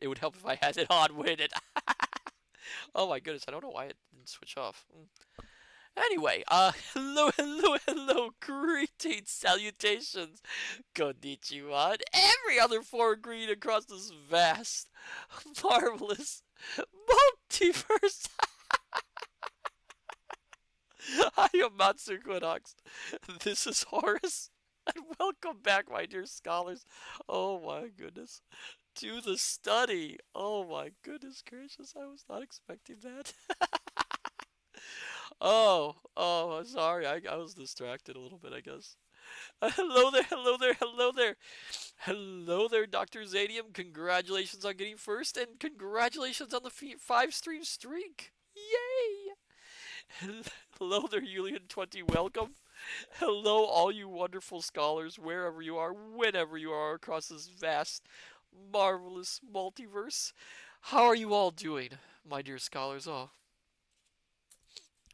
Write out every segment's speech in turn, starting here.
It would help if I had it on with it. Oh my goodness, I don't know why it didn't switch off. Anyway, hello, hello, hello, greetings, salutations, konnichiwa, and every other foreign greeting across this vast, marvelous multiverse. I am Matsu Quinox. This is Horace, and welcome back, my dear scholars. Oh my goodness. To the study. Oh my goodness gracious, I was not expecting that. Oh, sorry, I was distracted a little bit, I guess. Hello there, hello there, hello there. Hello there, Dr. Zadium. Congratulations on getting first, and congratulations on the 5 stream streak. Yay! Hello there, Julian20. Welcome. Hello, all you wonderful scholars, wherever you are, whenever you are across this vast, marvelous multiverse. How are you all doing, my dear scholars? Oh,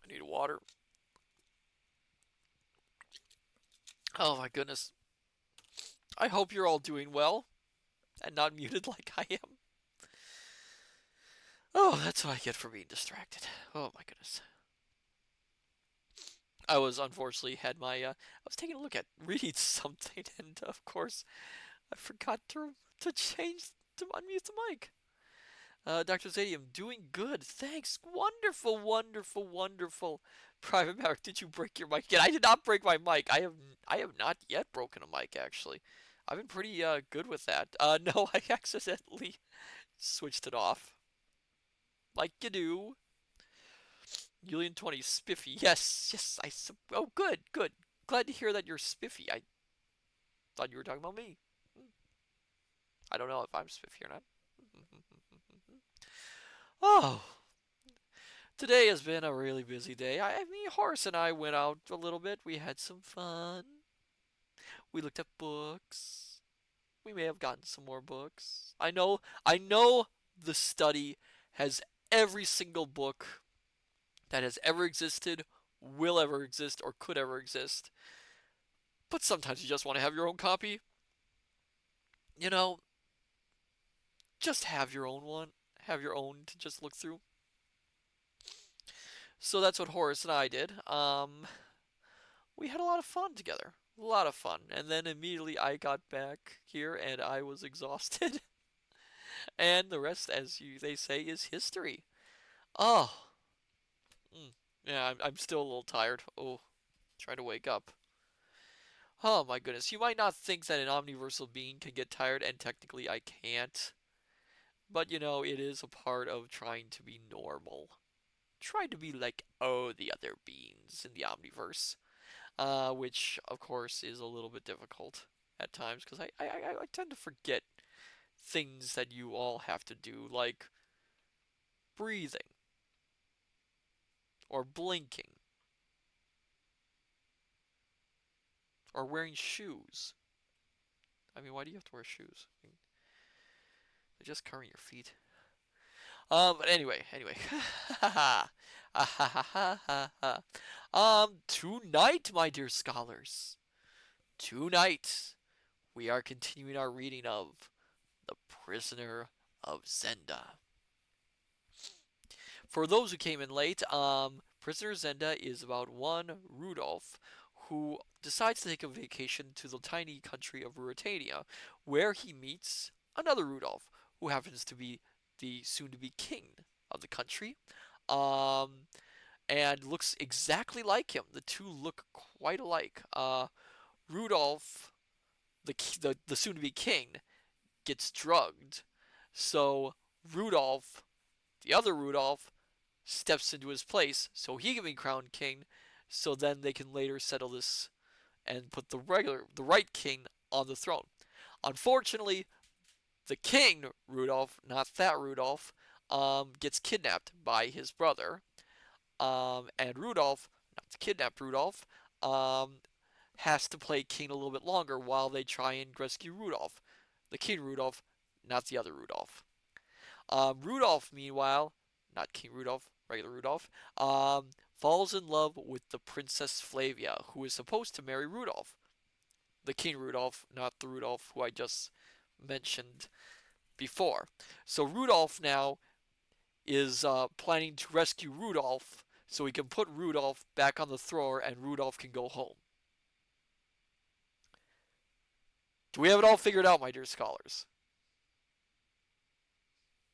I need water. Oh my goodness. I hope you're all doing well and not muted like I am. Oh, that's what I get for being distracted. Oh my goodness. I was unfortunately had my I was taking a look at reading something, and of course I forgot to change to unmute the mic. Dr. Zadium, doing good. Thanks. Wonderful, wonderful, wonderful. Private Maverick, did you break your mic again? I did not break my mic. I have not yet broken a mic actually. I've been pretty good with that. No, I accidentally switched it off. Like you do. Julian20 spiffy. Yes, yes. Oh, good, good. Glad to hear that you're spiffy. I thought you were talking about me. I don't know if I'm spiffy or not. Oh, today has been a really busy day. I mean, Horace and I went out a little bit. We had some fun. We looked at books. We may have gotten some more books. I know the study has every single book that has ever existed, will ever exist, or could ever exist. But sometimes you just want to have your own copy. You know, just have your own one. Have your own to just look through. So that's what Horace and I did. We had a lot of fun together. A lot of fun. And then immediately I got back here and I was exhausted. And the rest, as they say, is history. Oh, yeah, I'm still a little tired. Oh, try to wake up. Oh my goodness. You might not think that an omniversal being can get tired, and technically I can't. But it is a part of trying to be normal. Try to be like all the other beings in the omniverse. Which of course is a little bit difficult at times because I tend to forget things that you all have to do, like breathing or blinking or wearing shoes. I mean, why do you have to wear shoes? I mean, they're just covering your feet. But anyway. Tonight, my dear scholars, tonight we are continuing our reading of The Prisoner of Zenda. For those who came in late, Prisoner Zenda is about one Rudolph who decides to take a vacation to the tiny country of Ruritania, where he meets another Rudolph who happens to be the soon-to-be king of the country, um, and looks exactly like him. The two look quite alike. Rudolph, the soon-to-be king, gets drugged, so Rudolph, the other Rudolph, steps into his place so he can be crowned king, so then they can later settle this and put the right king on the throne. Unfortunately, the king Rudolph, not that Rudolph, gets kidnapped by his brother, and Rudolph, not the kidnapped Rudolph, um, has to play king a little bit longer while they try and rescue Rudolph, the king Rudolph, not the other Rudolph. Rudolph, meanwhile, not King Rudolph, regular Rudolph, falls in love with the Princess Flavia, who is supposed to marry Rudolph. The King Rudolph, not the Rudolph who I just mentioned before. So Rudolph now is planning to rescue Rudolph so he can put Rudolph back on the thrower and Rudolph can go home. Do we have it all figured out, my dear scholars?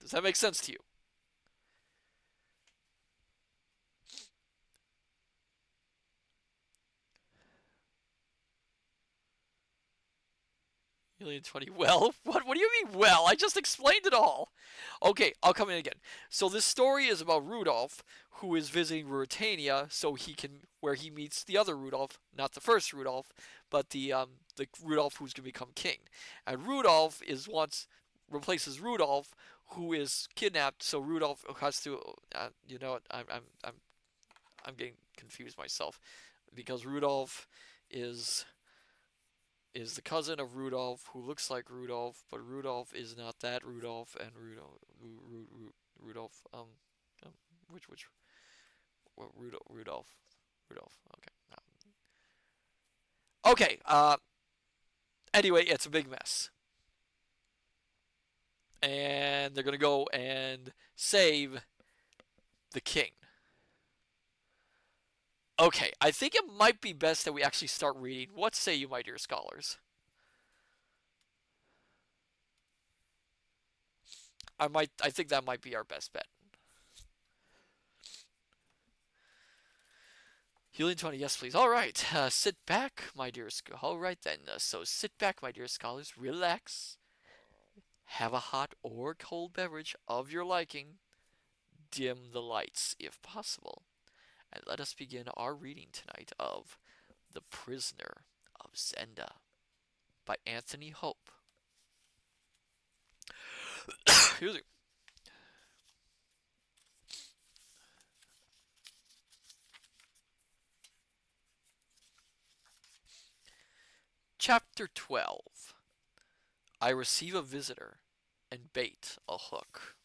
Does that make sense to you? Million 20. Well, what do you mean, well? I just explained it all. Okay, I'll come in again. So this story is about Rudolph, who is visiting Ruritania, so he can where he meets the other Rudolph, not the first Rudolph, but the Rudolph who's gonna become king. And Rudolph is once replaces Rudolph, who is kidnapped. So Rudolph has to, you know, what, I'm getting confused myself, because Rudolph is is the cousin of Rudolph who looks like Rudolph, but Rudolph is not that Rudolph, and Rudolph, um which Rudolph. Okay. Anyway, it's a big mess, and they're gonna go and save the king. Okay, I think it might be best that we actually start reading. What say you, my dear scholars? I think that might be our best bet. Helium 20, yes, please. All right, sit back, my dear. All right then. So sit back, my dear scholars. Relax. Have a hot or cold beverage of your liking. Dim the lights, if possible, and let us begin our reading tonight of *The Prisoner of Zenda* by Anthony Hope. Excuse me. Chapter 12. I receive a visitor and bait a hook.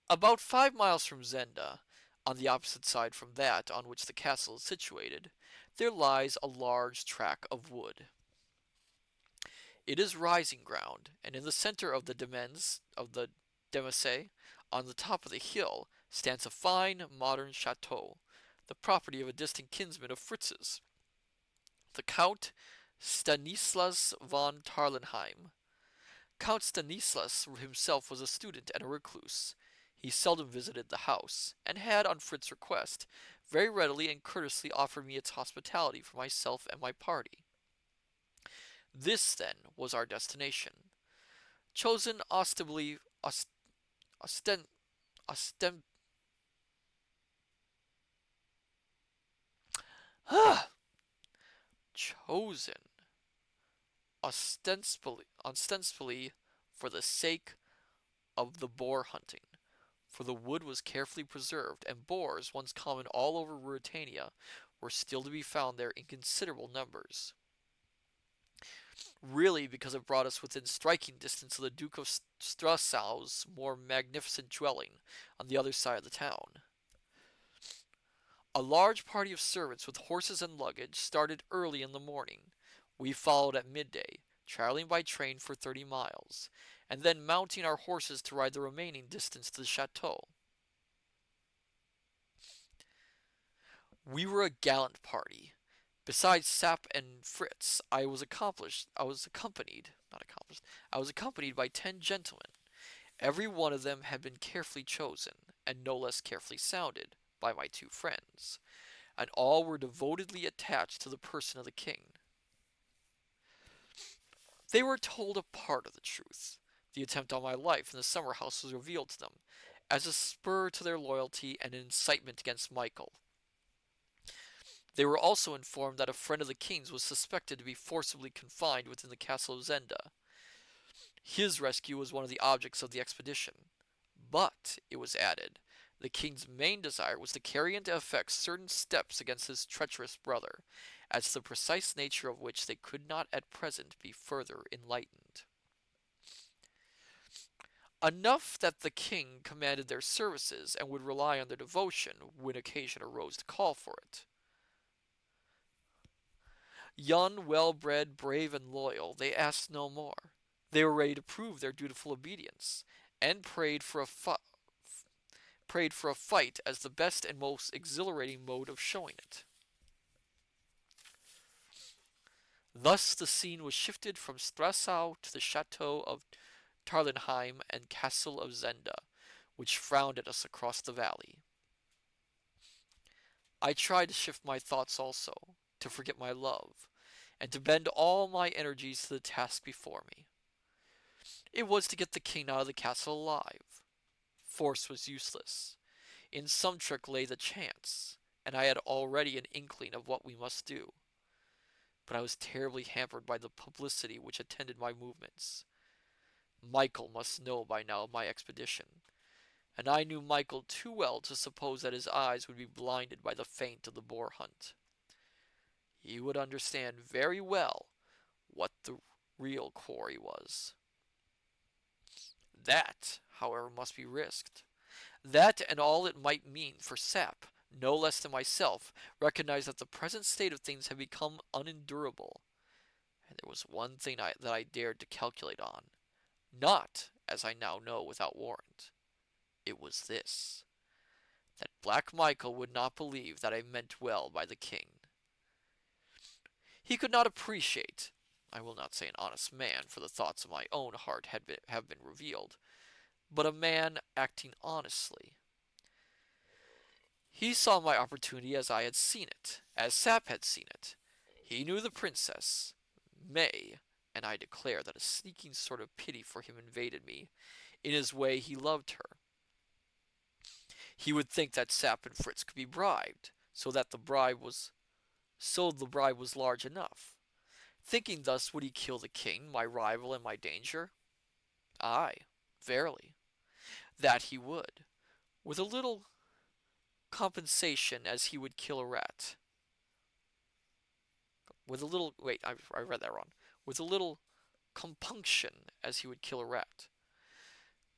About 5 miles from Zenda, on the opposite side from that on which the castle is situated, there lies a large tract of wood. It is rising ground, and in the center of the demesne, on the top of the hill, stands a fine modern chateau, the property of a distant kinsman of Fritz's, the Count Stanislas von Tarlenheim. Count Stanislas himself was a student and a recluse. He seldom visited the house, and had, on Fritz's request, very readily and courteously offered me its hospitality for myself and my party. This, then, was our destination, chosen ostensibly, osten, osten, chosen ostensibly for the sake of the boar hunting, for the wood was carefully preserved, and boars, once common all over Ruritania, were still to be found there in considerable numbers. Really, because it brought us within striking distance of the Duke of Strassau's more magnificent dwelling on the other side of the town. A large party of servants with horses and luggage started early in the morning. We followed at midday, traveling by train for 30 miles, and then mounting our horses to ride the remaining distance to the chateau. We were a gallant party. Besides Sap and Fritz, I was accompanied, not accomplished, I was accompanied by 10 gentlemen. Every one of them had been carefully chosen, and no less carefully sounded, by my two friends, and all were devotedly attached to the person of the king. They were told a part of the truth. The attempt on my life in the summer house was revealed to them, as a spur to their loyalty and an incitement against Michael. They were also informed that a friend of the king's was suspected to be forcibly confined within the castle of Zenda. His rescue was one of the objects of the expedition. But, it was added, the king's main desire was to carry into effect certain steps against his treacherous brother, as to the precise nature of which they could not at present be further enlightened. Enough that the king commanded their services and would rely on their devotion when occasion arose to call for it. Young, well-bred, brave, and loyal, they asked no more. They were ready to prove their dutiful obedience, and prayed for a fight as the best and most exhilarating mode of showing it. Thus the scene was shifted from Strasau to the chateau of Tarlenheim and castle of Zenda, which frowned at us across the valley. I tried to shift my thoughts also, to forget my love, and to bend all my energies to the task before me. It was to get the king out of the castle alive. Force was useless. In some trick lay the chance, and I had already an inkling of what we must do. But I was terribly hampered by the publicity which attended my movements. Michael must know by now of my expedition, and I knew Michael too well to suppose that his eyes would be blinded by the feint of the boar hunt. He would understand very well what the real quarry was. That, however, must be risked. That and all it might mean for Sap, no less than myself, recognized that the present state of things had become unendurable. And there was one thing that I dared to calculate on. Not, as I now know without warrant. It was this: that Black Michael would not believe that I meant well by the king. He could not appreciate, I will not say an honest man, for the thoughts of my own heart have been revealed, but a man acting honestly. He saw my opportunity as I had seen it, as Sap had seen it. He knew the princess, May, and I declare that a sneaking sort of pity for him invaded me. In his way, he loved her. He would think that Sap and Fritz could be bribed, so the bribe was large enough. Thinking thus, would he kill the king, my rival and my danger? Aye, verily, that he would, with a little compensation as he would kill a rat. With a little, wait, I read that wrong. With a little compunction as he would kill a rat.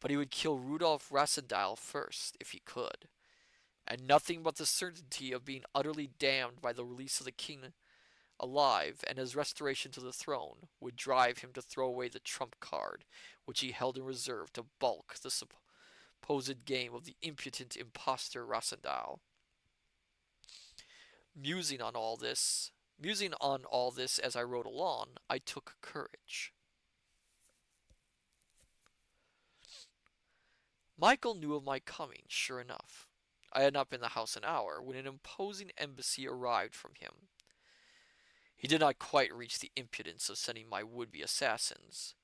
But he would kill Rudolf Rassendyll first, if he could, and nothing but the certainty of being utterly damned by the release of the king alive and his restoration to the throne would drive him to throw away the trump card which he held in reserve to balk the supposed game of the impudent impostor Rassendyll. Musing on all this as I rode along, I took courage. Michael knew of my coming, sure enough. I had not been in the house an hour when an imposing embassy arrived from him. He did not quite reach the impudence of sending my would-be assassins,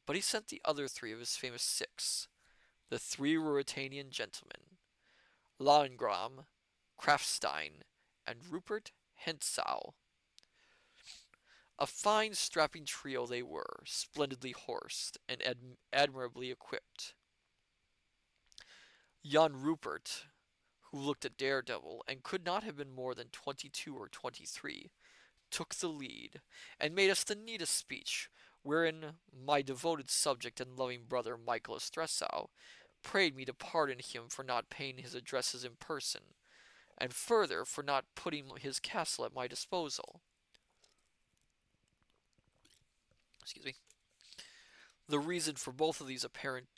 but he sent the other three of his famous six, the three Ruritanian gentlemen, Lauengram, Krafstein, and Rupert Hentzau. A fine strapping trio they were, splendidly horsed and admirably equipped. Young Rupert, who looked a daredevil and could not have been more than 22 or 23, took the lead, and made us the neatest speech, wherein my devoted subject and loving brother Michael of Stressau prayed me to pardon him for not paying his addresses in person, and further for not putting his castle at my disposal. Excuse me. The reason for both of these apparent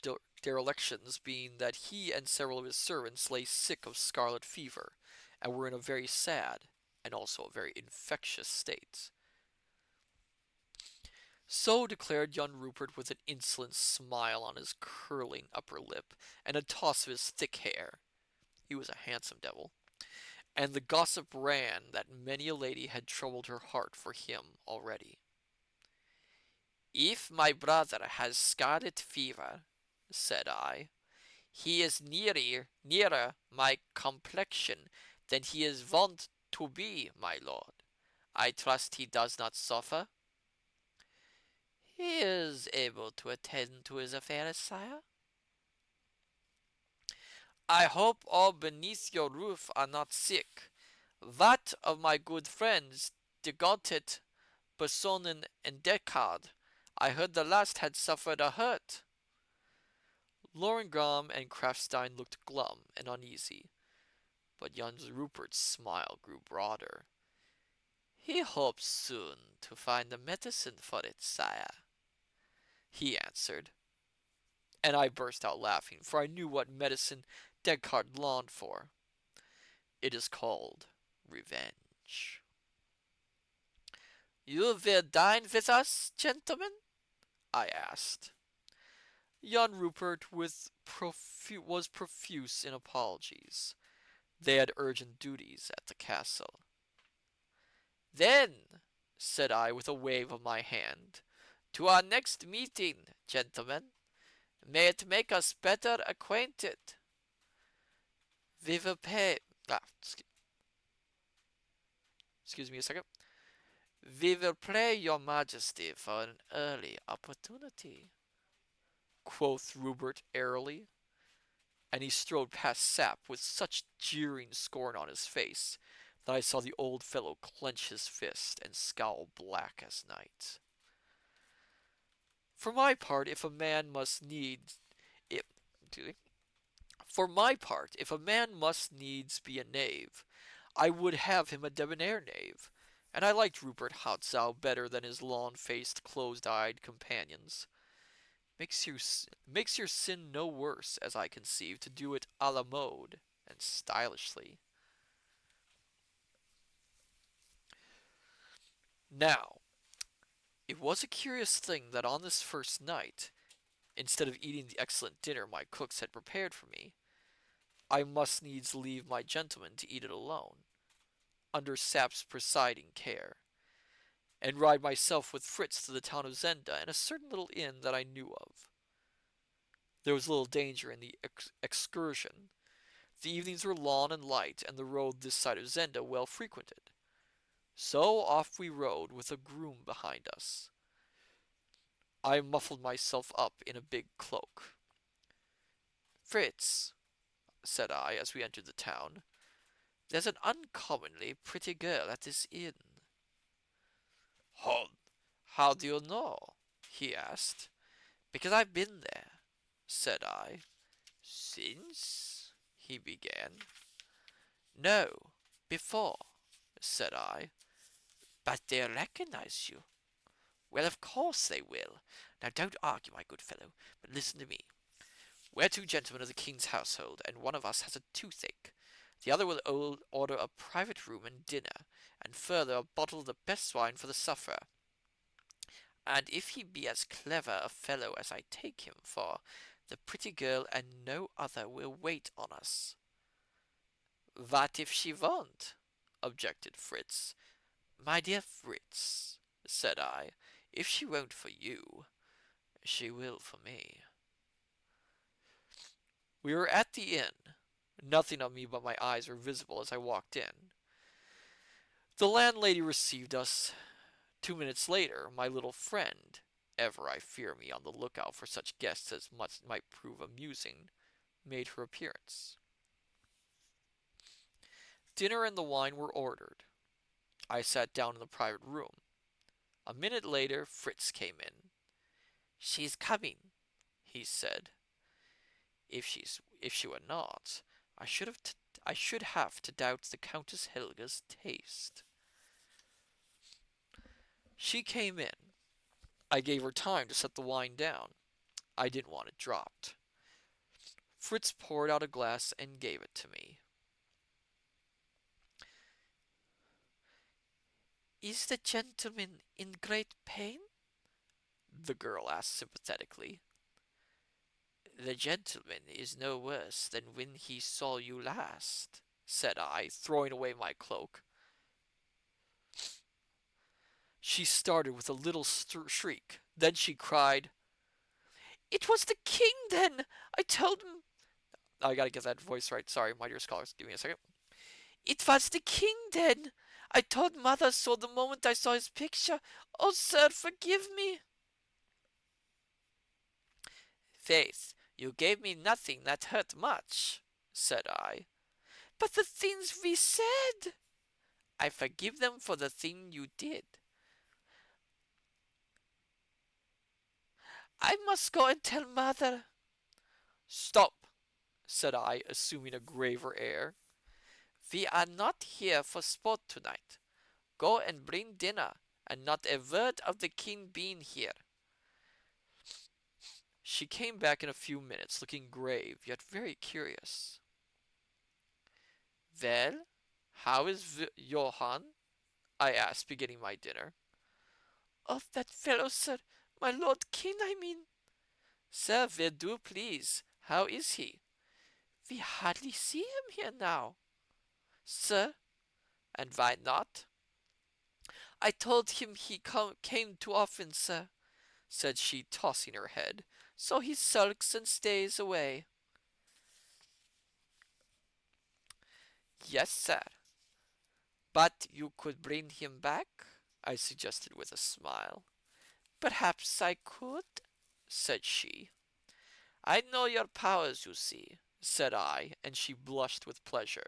derelictions being that he and several of his servants lay sick of scarlet fever, and were in a very sad, and also a very infectious state. So declared young Rupert with an insolent smile on his curling upper lip, and a toss of his thick hair. He was a handsome devil. And the gossip ran that many a lady had troubled her heart for him already. If my brother has scarlet fever, said I, he is nearer my complexion than he is wont to be, my lord. I trust he does not suffer. He is able to attend to his affairs, sire. I hope all beneath your roof are not sick. What of my good friends, de Gontet, Personen, and Descartes? I heard the last had suffered a hurt. Laurengram and Krafstein looked glum and uneasy, but young Rupert's smile grew broader. He hopes soon to find the medicine for it, sire, he answered, and I burst out laughing, for I knew what medicine Descartes longed for. It is called revenge. You will dine with us, gentlemen? I asked. Young Rupert was profuse in apologies. They had urgent duties at the castle. Then, said I with a wave of my hand, to our next meeting, gentlemen. May it make us better acquainted. We will pay. Ah, excuse me a second. We will pray your majesty for an early opportunity, quoth Rupert airily, and he strode past Sap with such jeering scorn on his face that I saw the old fellow clench his fist and scowl black as night. For my part, if a man must needs if, For my part, if a man must needs be a knave, I would have him a debonair knave, and I liked Rupert Hotzow better than his long-faced, closed-eyed companions. Makes your sin no worse, as I conceive, to do it a la mode and stylishly. Now, it was a curious thing that on this first night, instead of eating the excellent dinner my cooks had prepared for me, I must needs leave my gentleman to eat it alone, under Sap's presiding care, and ride myself with Fritz to the town of Zenda and a certain little inn that I knew of. There was little danger in the excursion. The evenings were long and light, and the road this side of Zenda well frequented. So off we rode, with a groom behind us. I muffled myself up in a big cloak. Fritz, said I, as we entered the town, there's an uncommonly pretty girl at this inn. How do you know? He asked. Because I've been there, said I. Since? He began. No, before, said I. But they'll recognize you. Well, of course they will. Now don't argue, my good fellow, but listen to me. We're two gentlemen of the king's household, and one of us has a toothache. The other will order a private room and dinner, and further a bottle of the best wine for the sufferer. And if he be as clever a fellow as I take him for, the pretty girl and no other will wait on us. What if she won't? Objected Fritz. My dear Fritz, said I, if she won't for you, she will for me. We were at the inn. Nothing of me but my eyes were visible as I walked in. The landlady received us. 2 minutes later, my little friend, ever I fear me on the lookout for such guests as might prove amusing, made her appearance. Dinner and the wine were ordered. I sat down in the private room. A minute later, Fritz came in. She's coming, he said. If she were not, I should have to doubt the Countess Helga's taste. She came in. I gave her time to set the wine down. I didn't want it dropped. Fritz poured out a glass and gave it to me. Is the gentleman in great pain? The girl asked sympathetically. The gentleman is no worse than when he saw you last, said I, throwing away my cloak. She started with a little shriek. Then she cried, It was the king, then! I told him... I gotta get that voice right. Sorry, my dear scholars. Give me a second. It was the king, then! I told mother so the moment I saw his picture. Oh, sir, forgive me. Faith, you gave me nothing that hurt much, said I. But the things we said! I forgive them for the thing you did. I must go and tell mother. Stop, said I, assuming a graver air. We are not here for sport tonight. Go and bring dinner, and not a word of the king being here. She came back in a few minutes, looking grave, yet very curious. Well, how is Johann? I asked, beginning my dinner. Of that fellow, sir, my lord king, I mean. Sir, will do, please. How is he? We hardly see him here now. Sir, and why not? I told him he came too often, sir, said she, tossing her head. So he sulks and stays away. Yes, sir. But you could bring him back? I suggested with a smile. Perhaps I could, said she. I know your powers, you see, said I, and she blushed with pleasure.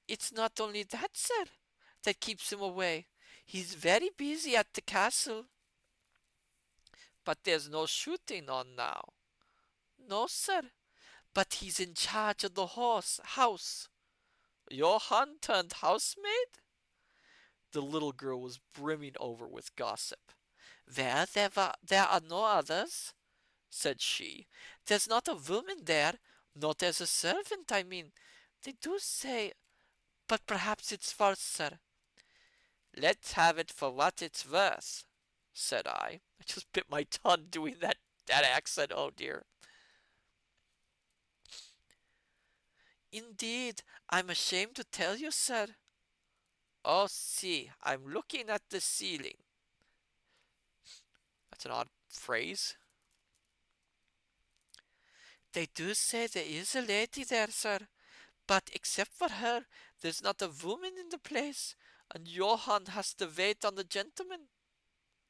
It's not only that, sir, that keeps him away. He's very busy at the castle. But there's no shooting on now. No, sir, but he's in charge of the house. Johann turned housemaid? The little girl was brimming over with gossip. There are no others, said she. There's not a woman there, not as a servant, I mean. They do say, but perhaps it's false, sir. Let's have it for what it's worth, said I. I just bit my tongue doing that accent, oh dear. Indeed, I'm ashamed to tell you, sir. Oh, see, I'm looking at the ceiling. That's an odd phrase. They do say there is a lady there, sir, but except for her, there's not a woman in the place, and Johann has to wait on the gentleman.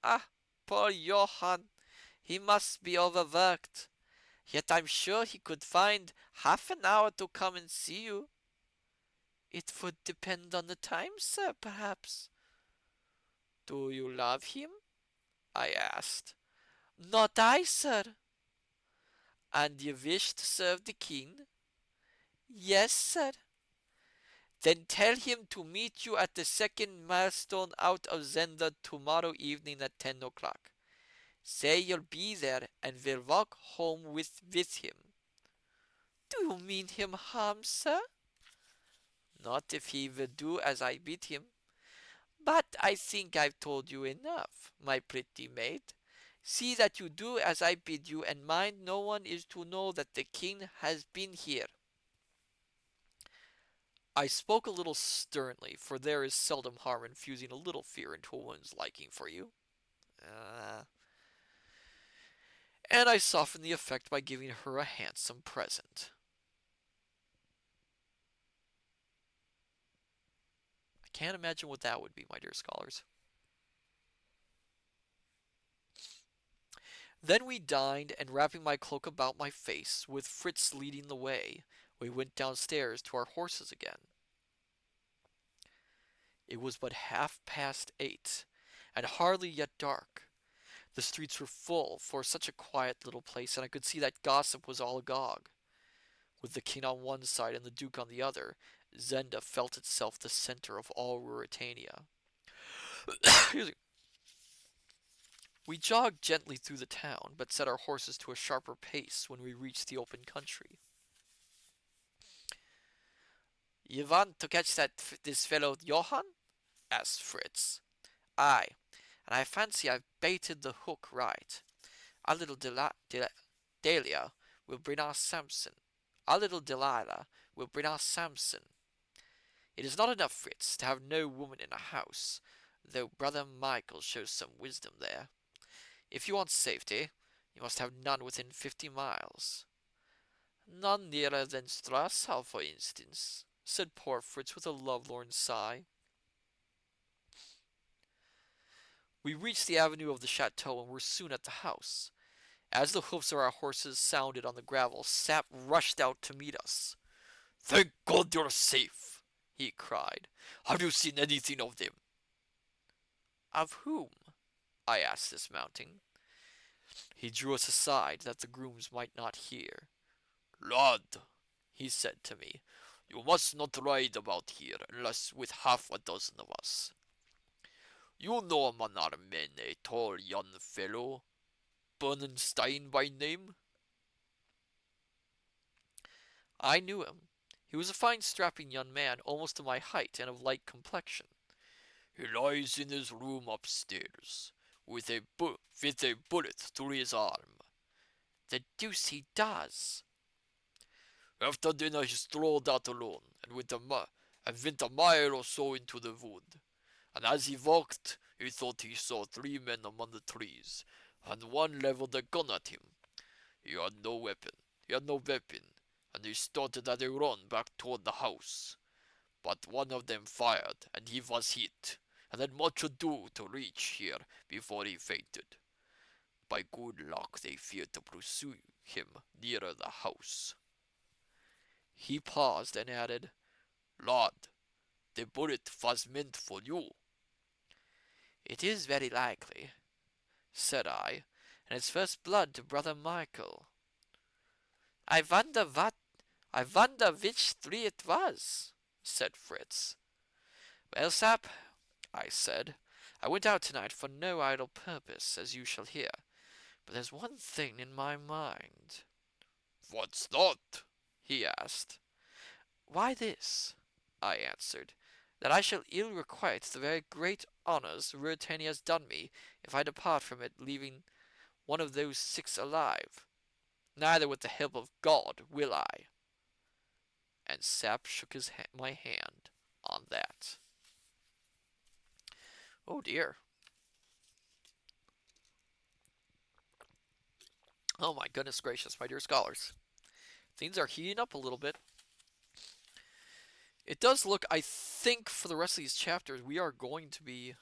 Ah, poor Johann, he must be overworked. Yet I'm sure he could find half an hour to come and see you. It would depend on the time, sir, perhaps. Do you love him? I asked. Not I, sir. And you wish to serve the king? Yes, sir. Then tell him to meet you at the second milestone out of Zenda tomorrow evening at 10 o'clock. Say you'll be there and will walk home with him. Do you mean him harm, sir? Not if he will do as I bid him. But I think I've told you enough, my pretty maid. See that you do as I bid you, and mind no one is to know that the king has been here. I spoke a little sternly, for there is seldom harm in infusing a little fear into a woman's liking for you. And I softened the effect by giving her a handsome present. I can't imagine what that would be, my dear scholars. Then we dined, and wrapping my cloak about my face, with Fritz leading the way, we went downstairs to our horses again. It was but 8:30, and hardly yet dark. The streets were full for such a quiet little place, and I could see that gossip was all agog. With the king on one side and the duke on the other, Zenda felt itself the center of all Ruritania. We jogged gently through the town, but set our horses to a sharper pace when we reached the open country. You want to catch this fellow Johann? Asked Fritz. Aye, and I fancy I've baited the hook right. Our little Dahlia will bring our Samson. Our little Delilah will bring our Samson. It is not enough, Fritz, to have no woman in a house, though brother Michael shows some wisdom there. If you want safety, you must have none within 50 miles. None nearer than Strassau, for instance, said poor Fritz with a lovelorn sigh. We reached the avenue of the chateau and were soon at the house. As the hoofs of our horses sounded on the gravel, Sap rushed out to meet us. "Thank God you're safe!" he cried. "Have you seen anything of them?" "Of whom?" I asked, dismounting. He drew us aside that the grooms might not hear. "Lad," he said to me, You must not ride about here unless with half a dozen of us. You know Manarmen, a tall young fellow, Bernstein by name? I knew him. He was a fine strapping young man, almost of my height and of light complexion. He lies in his room upstairs, with a bullet through his arm. The deuce he does! After dinner he strolled out alone, and went a mile or so into the wood. And as he walked, he thought he saw three men among the trees, and one leveled a gun at him. He had no weapon. He had no weapon, and he started at a run back toward the house. But one of them fired, and he was hit, and had much ado to reach here before he fainted. By good luck they feared to pursue him nearer the house. He paused and added, Lord, the bullet was meant for you. It is very likely, said I, and it's first blood to brother Michael. I wonder what I wonder which three it was, said Fritz. Well, sap, I said, I went out tonight for no idle purpose, as you shall hear, but there's one thing in my mind. What's that? He asked. Why this, I answered, that I shall ill requite the very great honours Ruritania has done me if I depart from it leaving one of those six alive. Neither with the help of God will I. And Sap shook my hand on that. Oh dear. Oh my goodness gracious, my dear scholars. Things are heating up a little bit. It does look, I think, for the rest of these chapters, we are going to be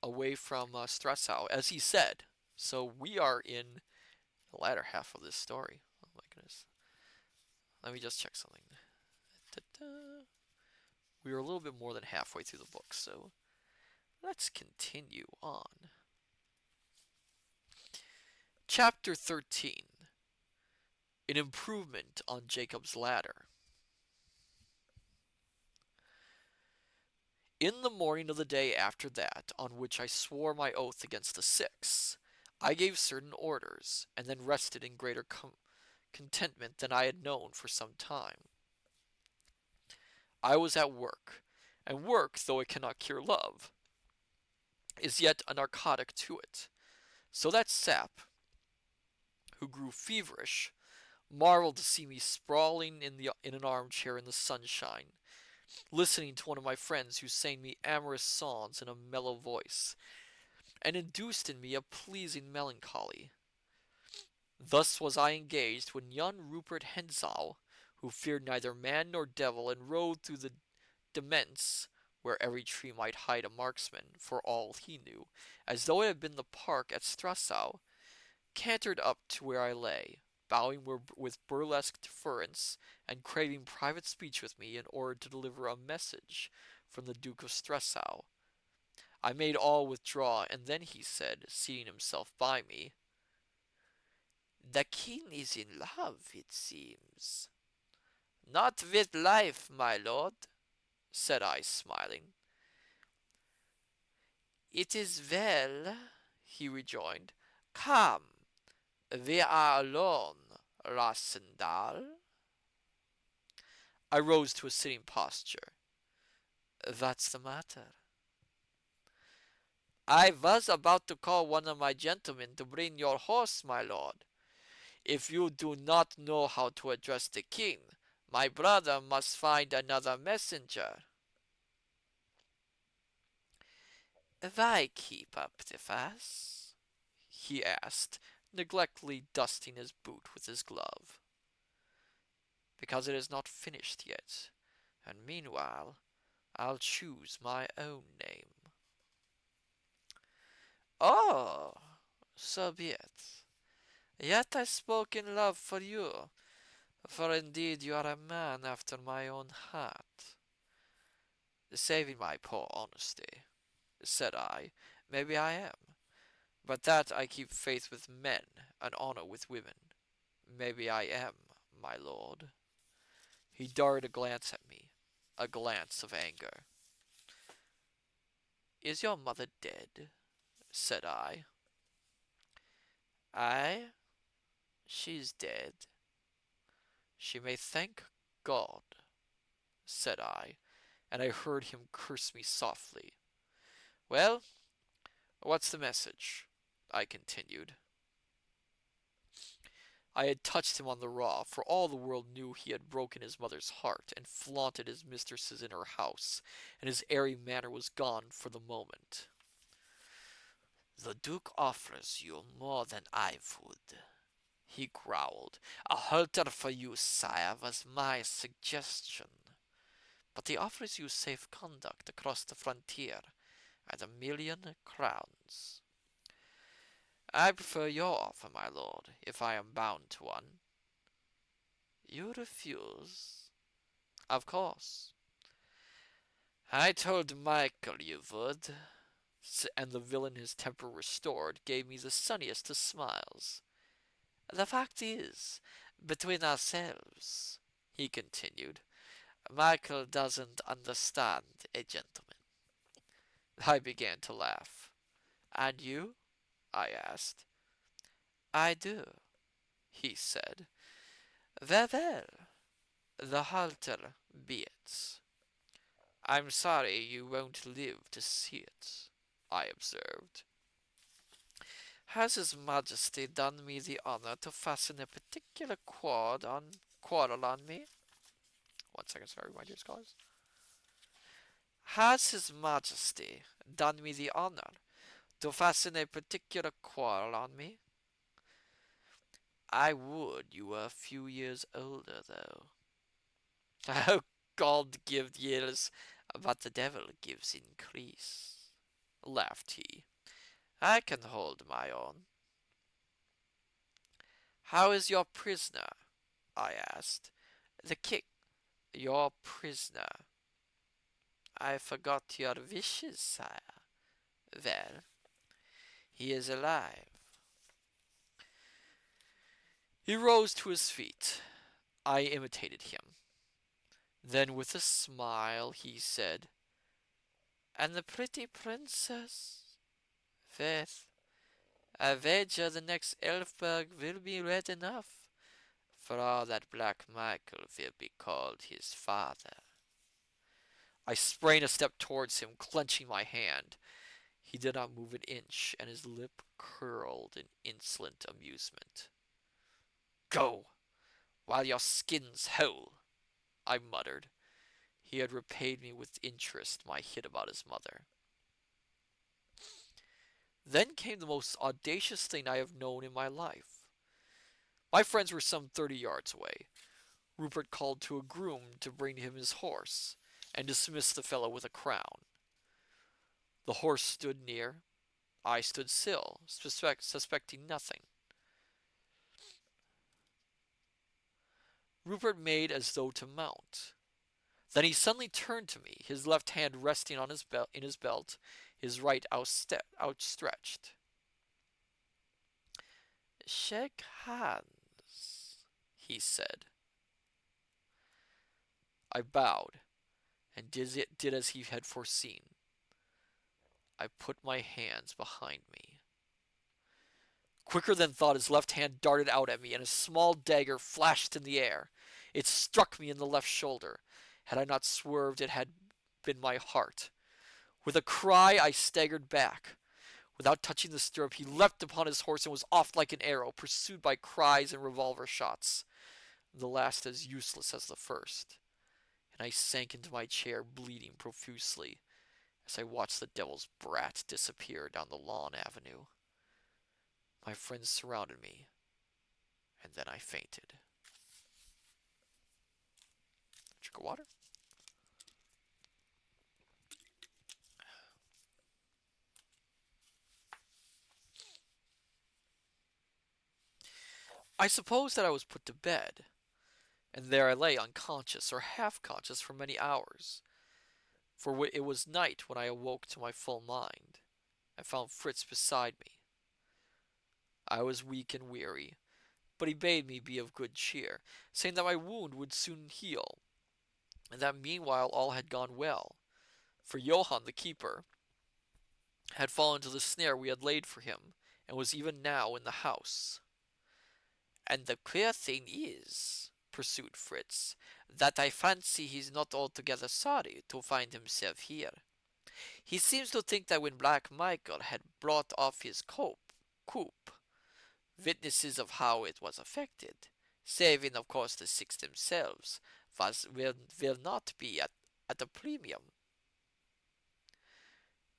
away from Stressau, as he said. So we are in the latter half of this story. Oh my goodness. Let me just check something. Da-da. We are a little bit more than halfway through the book, so let's continue on. Chapter 13. An improvement on Jacob's ladder. In the morning of the day after that, on which I swore my oath against the six, I gave certain orders, and then rested in greater contentment than I had known for some time. I was at work, and work, though it cannot cure love, is yet a narcotic to it, so that Sap, who grew feverish, marveled to see me sprawling in an armchair in the sunshine, listening to one of my friends who sang me amorous songs in a mellow voice, and induced in me a pleasing melancholy. Thus was I engaged when young Rupert Hentzau, who feared neither man nor devil, and rode through the demesne, where every tree might hide a marksman, for all he knew, as though it had been the park at Strasau, cantered up to where I lay, bowing with burlesque deference, and craving private speech with me in order to deliver a message from the Duke of Stressau. I made all withdraw, and then he said, seating himself by me, The king is in love, it seems. Not with life, my lord, said I, smiling. It is well, he rejoined. Come, we are alone, Rassendal. I rose to a sitting posture. What's the matter? I was about to call one of my gentlemen to bring your horse, my lord. If you do not know how to address the king, my brother must find another messenger. Why keep up the fuss? He asked, neglectfully dusting his boot with his glove. Because it is not finished yet, and meanwhile I'll choose my own name. Oh, so be it. Yet I spoke in love for you, for indeed you are a man after my own heart. Saving my poor honesty, said I, maybe I am, but that I keep faith with men and honor with women. Maybe I am, my lord. He darted a glance at me, a glance of anger. "Is your mother dead?" said I. "Aye, she's dead. She may thank God," said I, and I heard him curse me softly. "Well, what's the message?" I continued. I had touched him on the raw, for all the world knew he had broken his mother's heart and flaunted his mistresses in her house, and his airy manner was gone for the moment. "The Duke offers you more than I would," he growled. "A halter for you, sire, was my suggestion. But he offers you safe conduct across the frontier and 1,000,000 crowns. I prefer your offer, my lord, if I am bound to one." "You refuse?" "Of course." "I told Michael you would." And the villain, his temper restored, gave me the sunniest of smiles. "The fact is, between ourselves," he continued, "Michael doesn't understand a gentleman." I began to laugh. "And you?" I asked. "I do," he said. "Well, well, the halter be it." "I'm sorry you won't live to see it," I observed. "Has His Majesty done me the honor to fasten a particular quarrel on me?" One second, sorry, my dear scholars. "Has His Majesty done me the honor to fasten a particular quarrel on me?" "I would you were a few years older, though." "Oh, God gives years, but the devil gives increase," laughed he. "I can hold my own." "How is your prisoner?" I asked. "The king." "Your prisoner." "I forgot your wishes, sire." "Well, he is alive." He rose to his feet. I imitated him. Then, with a smile, he said, "And the pretty princess? Faith, I wager the next Elfberg will be red enough, for all that Black Michael will be called his father." I sprang a step towards him, clenching my hand. He did not move an inch, and his lip curled in insolent amusement. "Go, while your skin's whole," I muttered. He had repaid me with interest my hit about his mother. Then came the most audacious thing I have known in my life. My friends were some 30 yards away. Rupert called to a groom to bring him his horse, and dismissed the fellow with a crown. The horse stood near. I stood still, suspecting nothing. Rupert made as though to mount. Then he suddenly turned to me, his left hand resting on his in his belt, his right outstretched. "Shake hands," he said. I bowed, and did as he had foreseen. I put my hands behind me. Quicker than thought, his left hand darted out at me, and a small dagger flashed in the air. It struck me in the left shoulder. Had I not swerved, it had been my heart. With a cry, I staggered back. Without touching the stirrup, he leapt upon his horse and was off like an arrow, pursued by cries and revolver shots, the last as useless as the first. And I sank into my chair, bleeding profusely, as I watched the devil's brat disappear down the lawn avenue. My friends surrounded me, and then I fainted. Drink of water. I suppose that I was put to bed, and there I lay unconscious or half conscious for many hours. For it was night when I awoke to my full mind. I found Fritz beside me. I was weak and weary, but he bade me be of good cheer, saying that my wound would soon heal, and that meanwhile all had gone well, for Johann the keeper had fallen into the snare we had laid for him, and was even now in the house. "And the queer thing is," pursued Fritz, "that I fancy he's not altogether sorry to find himself here. He seems to think that when Black Michael had brought off his coop, witnesses of how it was effected, saving of course the six themselves, will not be at a premium."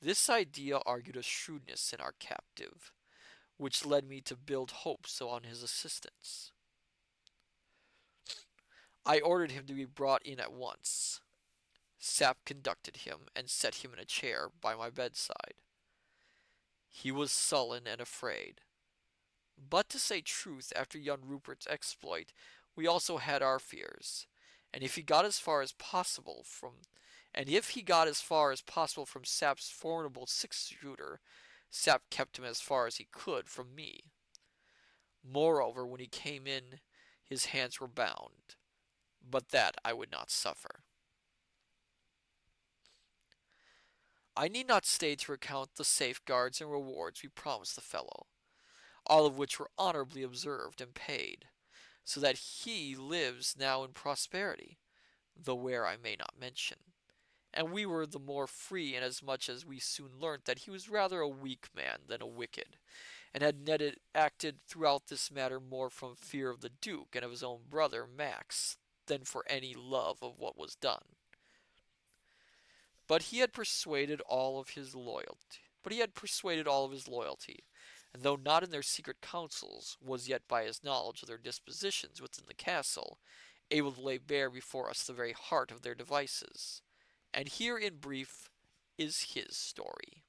This idea argued a shrewdness in our captive, which led me to build hopes on his assistance. I ordered him to be brought in at once. Sap conducted him and set him in a chair by my bedside. He was sullen and afraid. But to say truth, after young Rupert's exploit, we also had our fears, and if he got as far as possible from Sap's formidable six-shooter, Sap kept him as far as he could from me. Moreover, when he came in, his hands were bound, but that I would not suffer. I need not stay to recount the safeguards and rewards we promised the fellow, all of which were honorably observed and paid, so that he lives now in prosperity, though where I may not mention. And we were the more free inasmuch as we soon learnt that he was rather a weak man than a wicked, and had acted throughout this matter more from fear of the Duke and of his own brother Max than for any love of what was done. But he had persuaded all of his loyalty. And though not in their secret councils, was yet by his knowledge of their dispositions within the castle, able to lay bare before us the very heart of their devices. And here, in brief, is his story.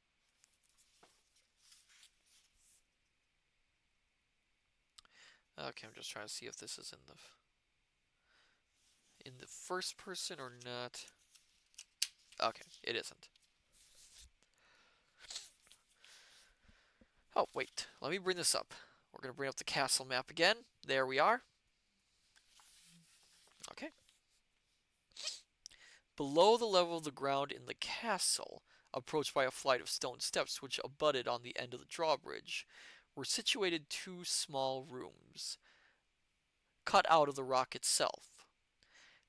Okay, I'm just trying to see if this is in the first person or not. Okay, it isn't. Oh, wait. Let me bring this up. We're going to bring up the castle map again. There we are. Okay. Below the level of the ground in the castle, approached by a flight of stone steps which abutted on the end of the drawbridge, were situated two small rooms, cut out of the rock itself.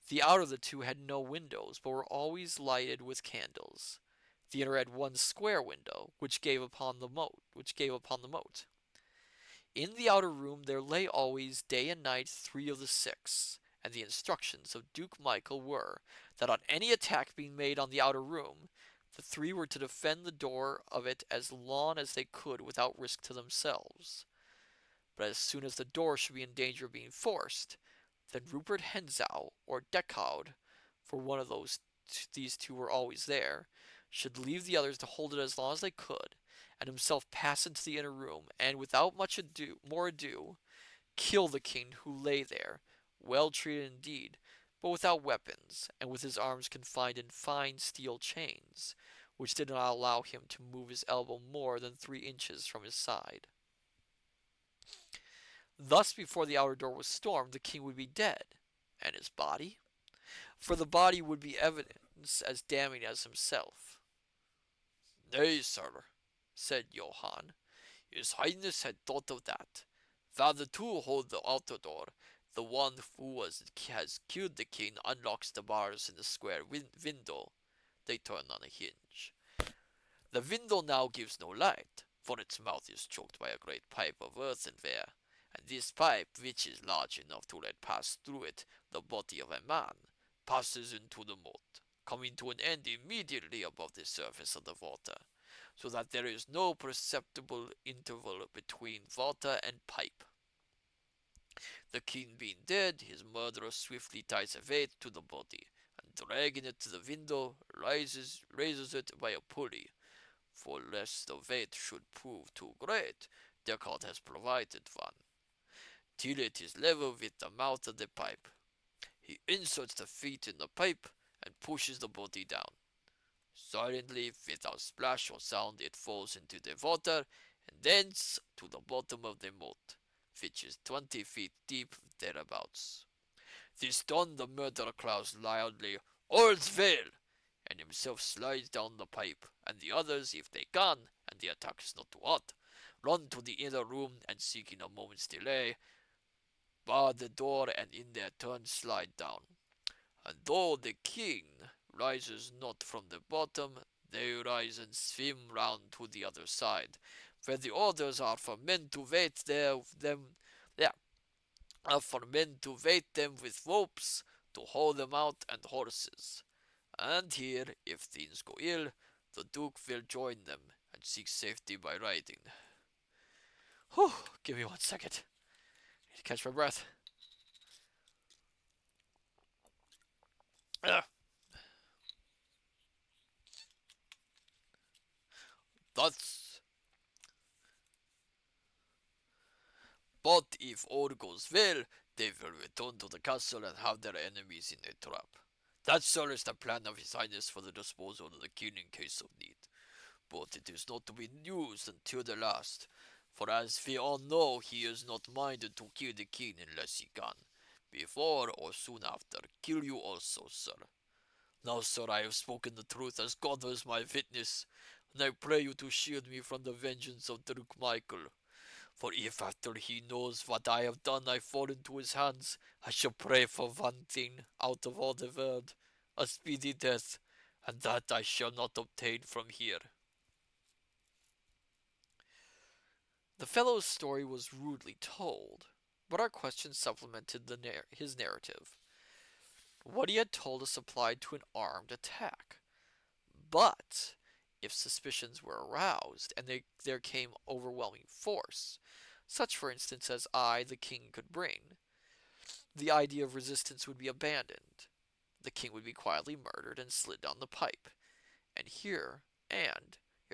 The outer of the two had no windows, but were always lighted with candles. The inner had one square window, which gave upon the moat. In the outer room there lay always, day and night, three of the six, and the instructions of Duke Michael were, that on any attack being made on the outer room, the three were to defend the door of it as long as they could without risk to themselves. But as soon as the door should be in danger of being forced, then Rupert Hentzau, or Deckhaud, for one of these two were always there, should leave the others to hold it as long as they could, and himself pass into the inner room, and without more ado, kill the king who lay there, well treated indeed, but without weapons, and with his arms confined in fine steel chains, which did not allow him to move his elbow more than 3 inches from his side. Thus, before the outer door was stormed, the king would be dead, and his body? For the body would be evidence as damning as himself. "Nay, sir," said Johann, "his highness had thought of that. While the two hold the outer door, the one who has killed the king unlocks the bars in the square window. They turn on a hinge. The window now gives no light, for its mouth is choked by a great pipe of earthenware, and this pipe, which is large enough to let pass through it the body of a man, passes into the moat, coming to an end immediately above the surface of the water, so that there is no perceptible interval between water and pipe. The king being dead, his murderer swiftly ties a weight to the body, and dragging it to the window, raises it by a pulley. For lest the weight should prove too great, Descartes has provided one, till it is level with the mouth of the pipe. He inserts the feet in the pipe and pushes the body down. Silently, without splash or sound, it falls into the water, and thence to the bottom of the moat, which is 20 feet deep thereabouts. This done, the murderer cries loudly, All's well, and himself slides down the pipe, and the others, if they can, and the attack is not too hot, run to the inner room and, seeking a moment's delay, bar the door and in their turn slide down. And though the king rises not from the bottom, they rise and swim round to the other side, where the orders are for men to wait there them yeah, are for men to wait them with ropes to haul them out and horses. And here, if things go ill, the Duke will join them and seek safety by riding. Whew, give me 1 second. Need to catch my breath. Ah, that's. But if all goes well, they will return to the castle and have their enemies in a trap. That sir is the plan of His Highness for the disposal of the king in case of need. But it is not to be used until the last, for as we all know, he is not minded to kill the king unless he can, before or soon after, kill you also, sir. Now, sir, I have spoken the truth, as God is my witness, and I pray you to shield me from the vengeance of Duke Michael. For if after he knows what I have done I fall into his hands, I shall pray for one thing out of all the world, a speedy death, and that I shall not obtain from here. The fellow's story was rudely told, but our questions supplemented his narrative. What he had told us applied to an armed attack. But if suspicions were aroused and there came overwhelming force, such for instance as I, the king, could bring, the idea of resistance would be abandoned. The king would be quietly murdered and slid down the pipe. And here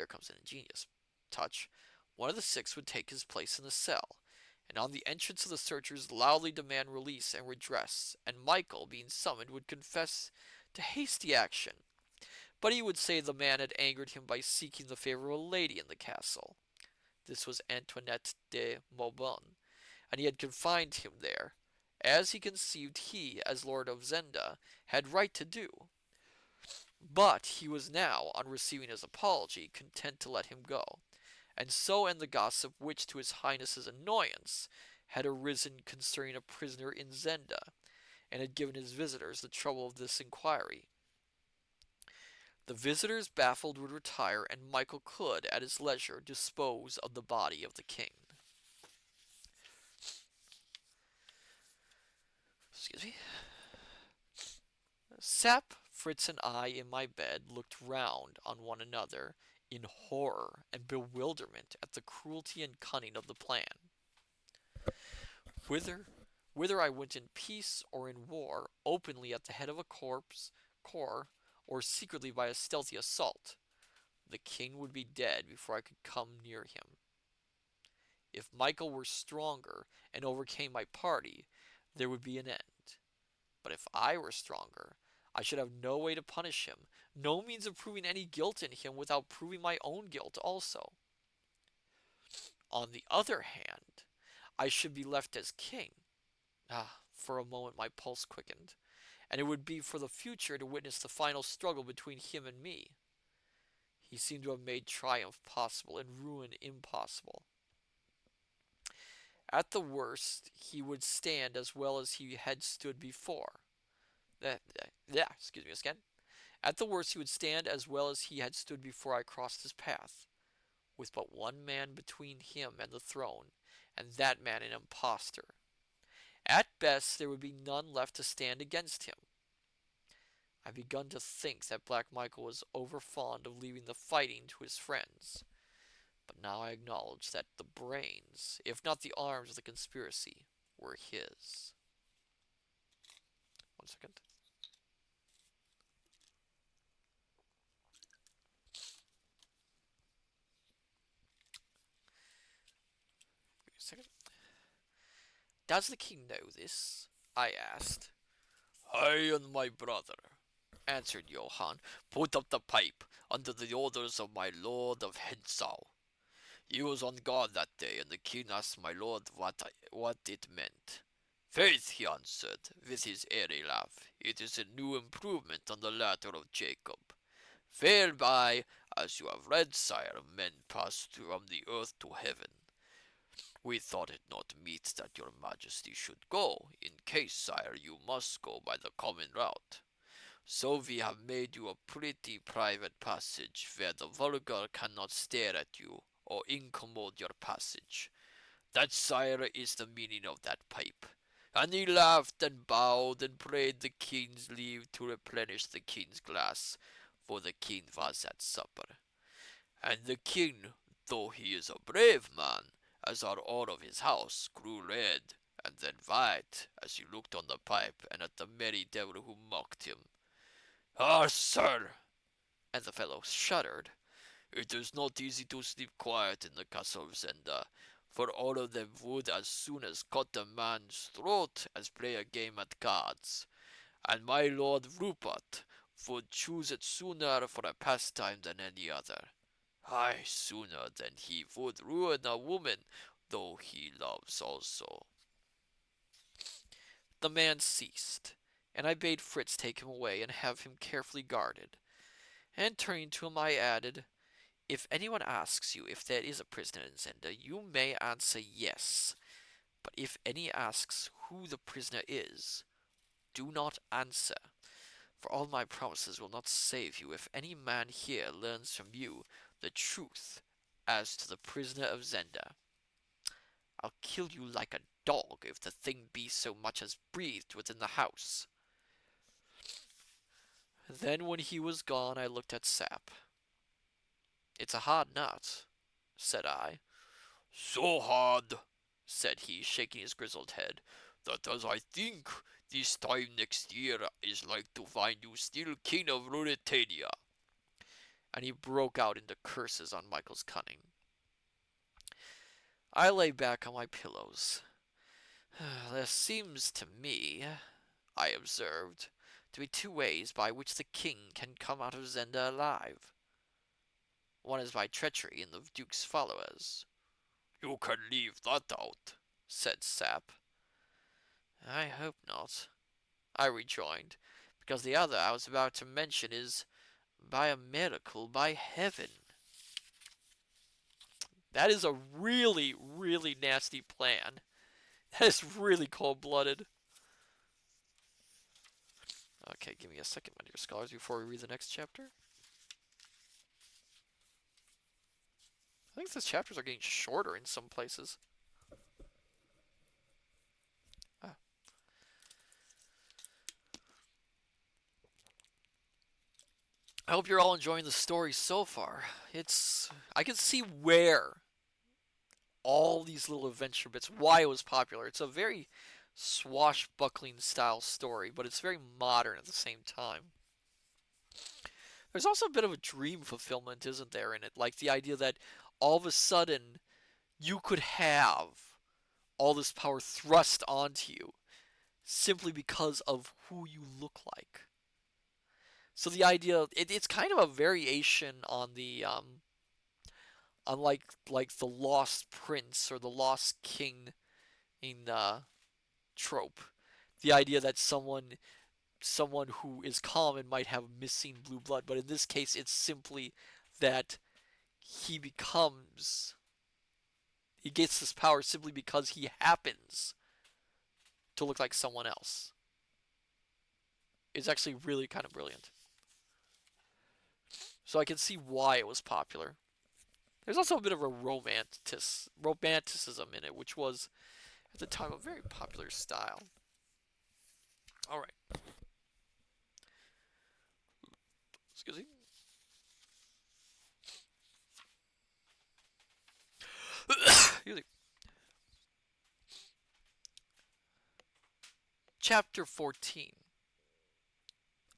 comes an ingenious touch, one of the six would take his place in the cell, and on the entrance of the searchers loudly demand release and redress, and Michael, being summoned, would confess to hasty action. But he would say the man had angered him by seeking the favor of a lady in the castle. This was Antoinette de Maubon, and he had confined him there, as he conceived he, as Lord of Zenda, had right to do. But he was now, on receiving his apology, content to let him go, and so end the gossip which, to his Highness's annoyance, had arisen concerning a prisoner in Zenda, and had given his visitors the trouble of this inquiry. The visitors, baffled, would retire, and Michael could, at his leisure, dispose of the body of the king. Excuse me. Sap, Fritz, and I, in my bed, looked round on one another in horror and bewilderment at the cruelty and cunning of the plan. Whither, whither I went in peace or in war, openly at the head of a corps, or secretly by a stealthy assault, the king would be dead before I could come near him. If Michael were stronger and overcame my party, there would be an end. But if I were stronger, I should have no way to punish him, no means of proving any guilt in him without proving my own guilt also. On the other hand, I should be left as king. For a moment my pulse quickened, and it would be for the future to witness the final struggle between him and me. He seemed to have made triumph possible and ruin impossible. At the worst, he would stand as well as he had stood before. Excuse me again. At the worst, he would stand as well as he had stood before I crossed his path, with but one man between him and the throne, and that man an impostor. At best, there would be none left to stand against him. I begun to think that Black Michael was over fond of leaving the fighting to his friends, but now I acknowledge that the brains, if not the arms of the conspiracy, were his. 1 second. Give me a second. Does the king know this? I asked. I and my brother, answered Johann, put up the pipe under the orders of my lord of Hensau. He was on guard that day, and the king asked my lord what it meant. Faith, he answered, with his airy laugh, it is a new improvement on the ladder of Jacob. Whereby, as you have read, sire, men passed from the earth to heaven. We thought it not meet that your majesty should go. In case, sire, you must go by the common route. So we have made you a pretty private passage where the vulgar cannot stare at you or incommode your passage. That, sire, is the meaning of that pipe. And he laughed and bowed and prayed the king's leave to replenish the king's glass, for the king was at supper. And the king, though he is a brave man, as are all of his house, grew red and then white as he looked on the pipe and at the merry devil who mocked him. Ah, sir! And the fellow shuddered. It is not easy to sleep quiet in the castle of Zenda, for all of them would as soon as cut a man's throat as play a game at cards, and my lord Rupert would choose it sooner for a pastime than any other. Ay, sooner than he would ruin a woman, though he loves also. The man ceased, and I bade Fritz take him away and have him carefully guarded. And turning to him, I added, if anyone asks you if there is a prisoner in Zenda, you may answer yes. But if any asks who the prisoner is, do not answer, for all my promises will not save you if any man here learns from you the truth as to the prisoner of Zenda. I'll kill you like a dog if the thing be so much as breathed within the house. Then when he was gone, I looked at Sap. It's a hard nut, said I. So hard, said he, shaking his grizzled head, that as I think this time next year is like to find you still king of Ruritania. And he broke out into curses on Michael's cunning. I lay back on my pillows. There seems to me, I observed, to be two ways by which the king can come out of Zenda alive. One is by treachery in the duke's followers. You can leave that out, said Sap. I hope not, I rejoined, because the other I was about to mention is by a miracle, by heaven. That is a really, really nasty plan. That is really cold-blooded. Okay, give me a second, my dear scholars, before we read the next chapter. I think these chapters are getting shorter in some places. Ah. I hope you're all enjoying the story so far. I can see where all these little adventure bits, why it was popular. It's a very swashbuckling style story, but it's very modern at the same time. There's also a bit of a dream fulfillment, isn't there, in it? Like the idea that all of a sudden you could have all this power thrust onto you simply because of who you look like. So the idea, it's kind of a variation on the on like the Lost Prince or the Lost King in trope. The idea that someone who is common might have missing blue blood, but in this case, it's simply that he becomes he gets this power simply because he happens to look like someone else. It's actually really kind of brilliant. So I can see why it was popular. There's also a bit of a romanticism in it, which was at the time a very popular style. All right. Excuse me. Excuse me. Chapter 14.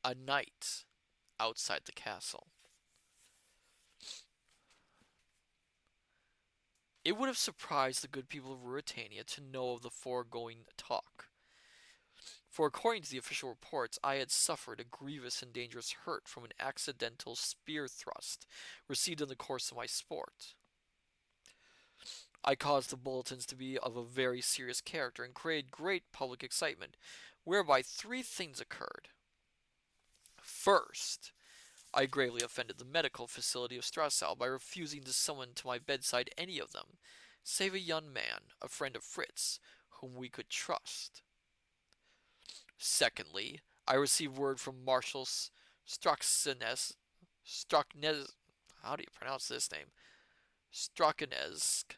A night outside the castle. It would have surprised the good people of Ruritania to know of the foregoing talk. For according to the official reports, I had suffered a grievous and dangerous hurt from an accidental spear thrust received in the course of my sport. I caused the bulletins to be of a very serious character and created great public excitement, whereby three things occurred. First, I gravely offended the medical facility of Strasau by refusing to summon to my bedside any of them, save a young man, a friend of Fritz, whom we could trust. Secondly, I received word from Marshal Stroxenes, Strocknes, how do you pronounce this name? Strokanesk,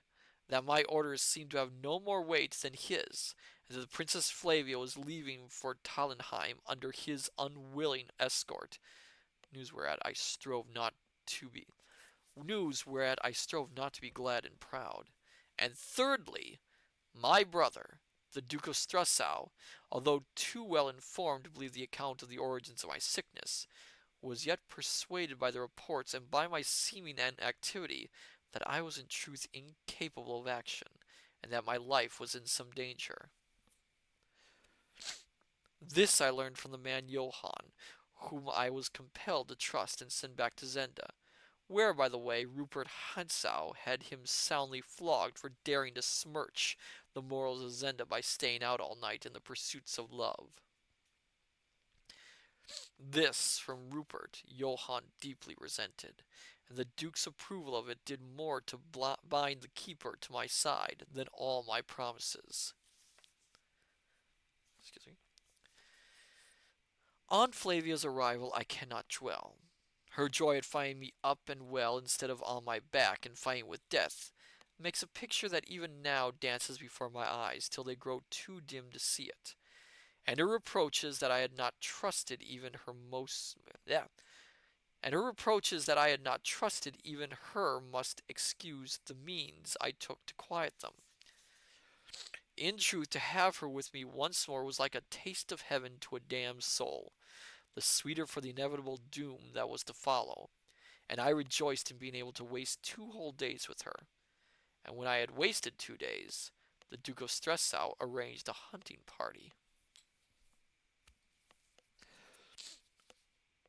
that my orders seemed to have no more weight than his, and that the Princess Flavia was leaving for Tallenheim under his unwilling escort. News whereat I strove not to be news whereat I strove not to be glad and proud. And thirdly, my brother, the Duke of Strasau, although too well informed to believe the account of the origins of my sickness, was yet persuaded by the reports and by my seeming inactivity that I was in truth incapable of action, and that my life was in some danger. This I learned from the man Johann, whom I was compelled to trust and send back to Zenda, where, by the way, Rupert Hansau had him soundly flogged for daring to smirch the morals of Zenda by staying out all night in the pursuits of love. This, from Rupert, Johann deeply resented, and the Duke's approval of it did more to bind the keeper to my side than all my promises. Excuse me. On Flavia's arrival I cannot dwell. Her joy at finding me up and well instead of on my back and fighting with death makes a picture that even now dances before my eyes till they grow too dim to see it. And her reproaches that I had not trusted even her most yeah, and her reproaches that I had not trusted even her must excuse the means I took to quiet them. In truth, to have her with me once more was like a taste of heaven to a damned soul, the sweeter for the inevitable doom that was to follow, and I rejoiced in being able to waste 2 whole days with her. And when I had wasted 2 days, the Duke of Stressau arranged a hunting party.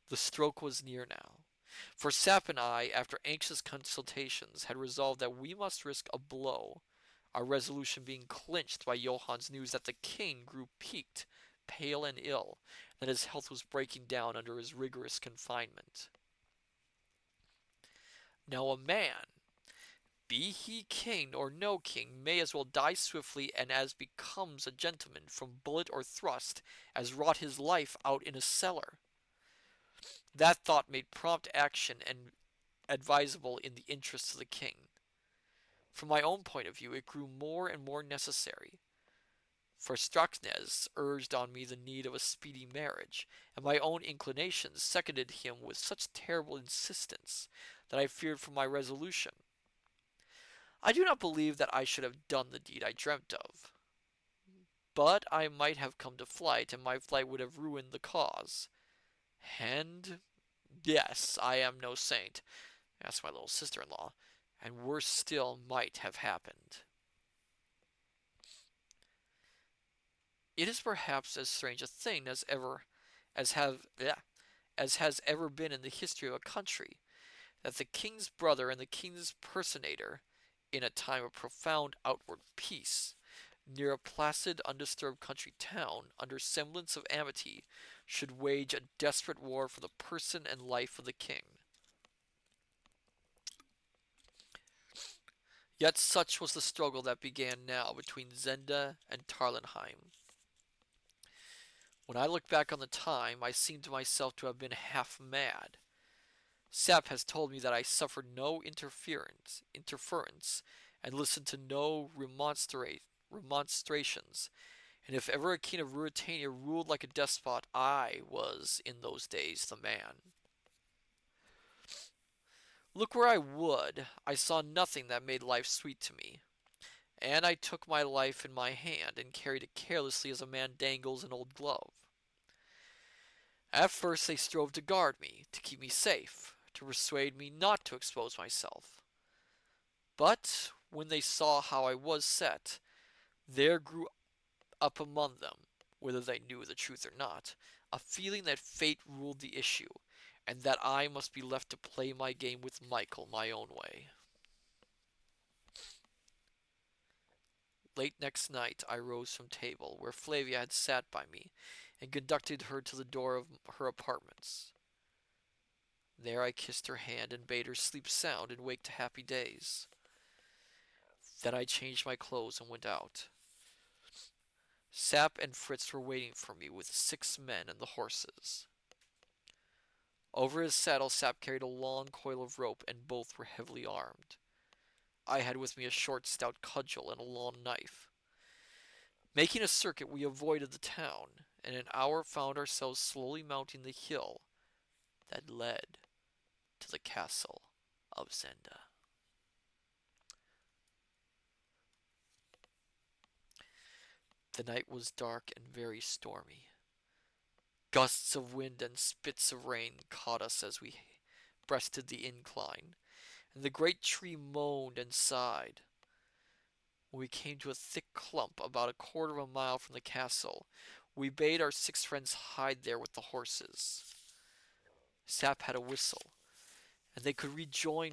The stroke was near now, for Sap and I, after anxious consultations, had resolved that we must risk a blow, our resolution being clinched by Johann's news that the king grew peaked, pale, and ill, and that his health was breaking down under his rigorous confinement. Now a man, be he king or no king, may as well die swiftly and as becomes a gentleman from bullet or thrust as wrought his life out in a cellar. That thought made prompt action and advisable in the interests of the king. From my own point of view, it grew more and more necessary, for Straxnes urged on me the need of a speedy marriage, and my own inclinations seconded him with such terrible insistence that I feared for my resolution. I do not believe that I should have done the deed I dreamt of, but I might have come to flight, and my flight would have ruined the cause. And yes, I am no saint, asked my little sister-in-law, and worse still might have happened. It is perhaps as strange a thing as have yeah, as has ever been in the history of a country, that the king's brother and the king's personator, in a time of profound outward peace, near a placid, undisturbed country town, under semblance of amity, should wage a desperate war for the person and life of the king. Yet such was the struggle that began now between Zenda and Tarlenheim. When I look back on the time, I seem to myself to have been half mad. Sap has told me that I suffered no interference, and listened to no remonstrations, and if ever a king of Ruritania ruled like a despot, I was, in those days, the man. Look where I would, I saw nothing that made life sweet to me, and I took my life in my hand and carried it carelessly as a man dangles an old glove. At first they strove to guard me, to keep me safe, to persuade me not to expose myself. But when they saw how I was set, there grew up among them, whether they knew the truth or not, a feeling that fate ruled the issue, and that I must be left to play my game with Michael my own way. Late next night I rose from table, where Flavia had sat by me, and conducted her to the door of her apartments. There I kissed her hand and bade her sleep sound and wake to happy days. Then I changed my clothes and went out. Sap and Fritz were waiting for me with 6 men and the horses. Over his saddle Sap carried a long coil of rope, and both were heavily armed. I had with me a short, stout cudgel and a long knife. Making a circuit, we avoided the town, and in an hour found ourselves slowly mounting the hill that led to the castle of Zenda. The night was dark and very stormy. Gusts of wind and spits of rain caught us as we breasted the incline, and the great tree moaned and sighed. When we came to a thick clump about a quarter of a mile from the castle, we bade our 6 friends hide there with the horses. Sap had a whistle, and they could rejoin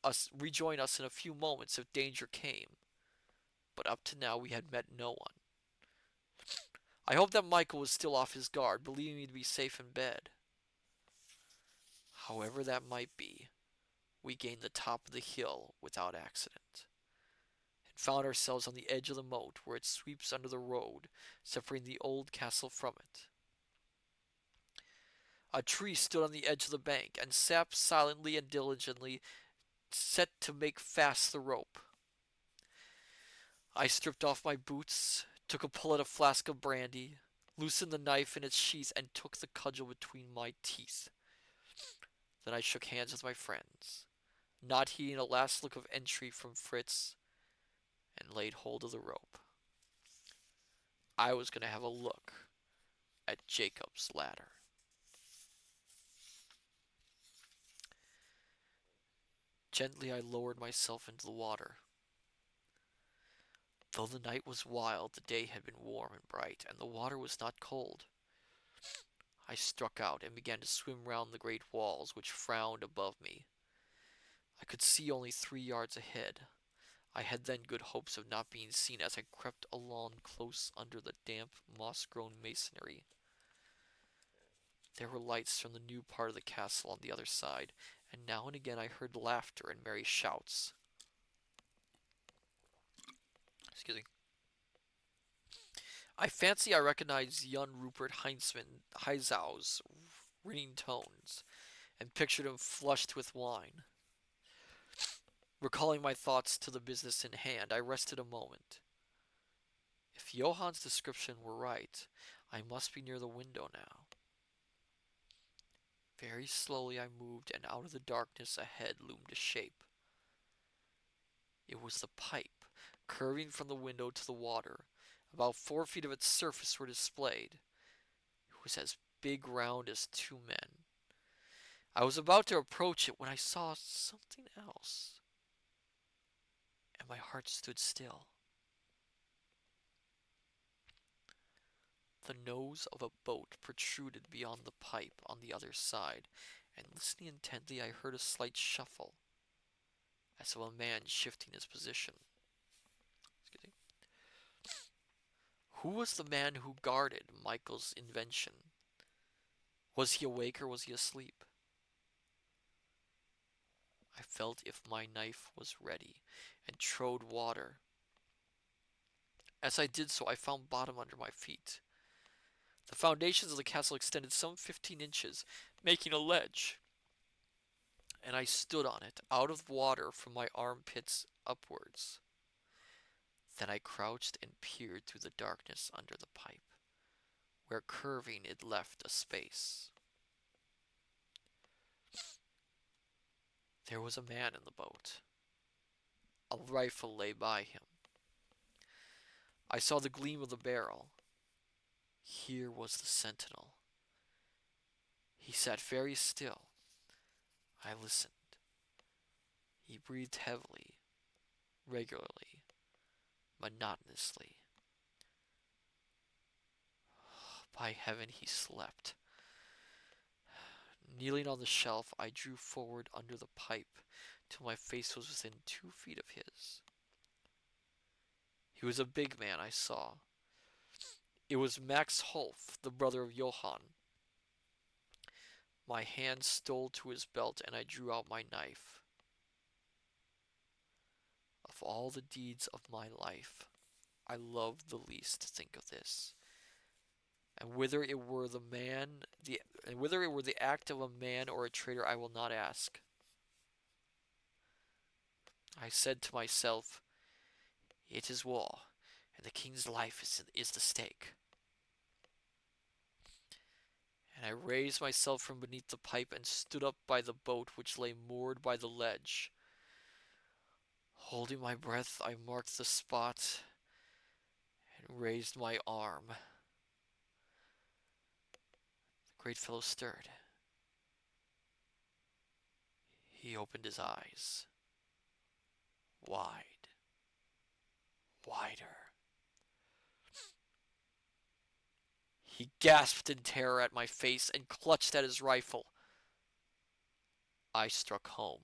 us in a few moments if danger came. But up to now we had met no one. I hoped that Michael was still off his guard, believing me to be safe in bed. However that might be, we gained the top of the hill without accident, and found ourselves on the edge of the moat where it sweeps under the road, separating the old castle from it. A tree stood on the edge of the bank, and Sap silently and diligently set to make fast the rope. I stripped off my boots, took a pull at a flask of brandy, loosened the knife in its sheath, and took the cudgel between my teeth. Then I shook hands with my friends, not heeding a last look of entreaty from Fritz, and laid hold of the rope. I was going to have a look at Jacob's ladder. Gently I lowered myself into the water. Though the night was wild, the day had been warm and bright, and the water was not cold. I struck out and began to swim round the great walls which frowned above me. I could see only 3 yards ahead. I had then good hopes of not being seen as I crept along close under the damp, moss-grown masonry. There were lights from the new part of the castle on the other side, and now and again I heard laughter and merry shouts. Excuse me. I fancy I recognized young Rupert Heizau's ringing tones, and pictured him flushed with wine. Recalling my thoughts to the business in hand, I rested a moment. If Johann's description were right, I must be near the window now. Very slowly I moved, and out of the darkness ahead loomed a shape. It was the pipe, curving from the window to the water. About 4 feet of its surface were displayed. It was as big round as 2 men. I was about to approach it when I saw something else, and my heart stood still. The nose of a boat protruded beyond the pipe on the other side, and listening intently I heard a slight shuffle, as of a man shifting his position. Excuse me. Who was the man who guarded Michael's invention? Was he awake or was he asleep? I felt if my knife was ready, and trod water. As I did so, I found bottom under my feet. The foundations of the castle extended some 15 inches, making a ledge, and I stood on it, out of water from my armpits upwards. Then I crouched and peered through the darkness under the pipe, where curving it left a space. There was a man in the boat. A rifle lay by him. I saw the gleam of the barrel. Here was the sentinel. He sat very still. I listened. He breathed heavily, regularly, monotonously. By heaven, he slept. Kneeling on the shelf, I drew forward under the pipe till my face was within 2 feet of his. He He was a big man, I saw. It was Max Holf, the brother of Johann. My hand stole to his belt and I drew out my knife. Of all the deeds of my life, I love the least to think of this. And whether it were the act of a man or a traitor, I will not ask. I said to myself, it is war, and the king's life is the stake. And I raised myself from beneath the pipe and stood up by the boat which lay moored by the ledge. Holding my breath, I marked the spot and raised my arm. The great fellow stirred. He opened his eyes. Wide. Wider. He gasped in terror at my face and clutched at his rifle. I struck home,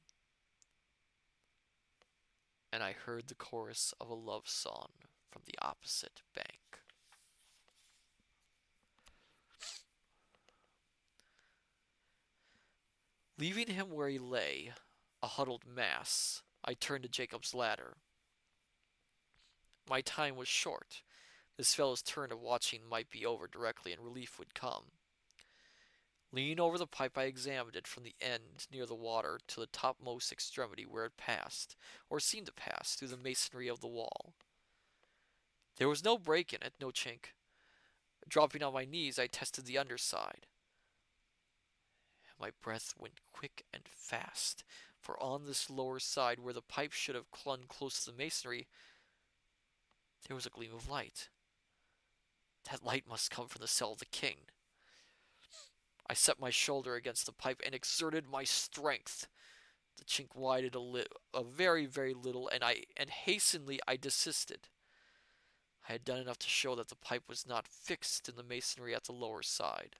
and I heard the chorus of a love song from the opposite bank. Leaving him where he lay, a huddled mass, I turned to Jacob's ladder. My time was short. This fellow's turn of watching might be over directly, and relief would come. Leaning over the pipe, I examined it from the end near the water to the topmost extremity where it passed, or seemed to pass, through the masonry of the wall. There was no break in it, no chink. Dropping on my knees, I tested the underside. My breath went quick and fast, for on this lower side, where the pipe should have clung close to the masonry, there was a gleam of light. That light must come from the cell of the king. I set my shoulder against the pipe and exerted my strength. The chink widened a very, very little, and hastily I desisted. I had done enough to show that the pipe was not fixed in the masonry at the lower side.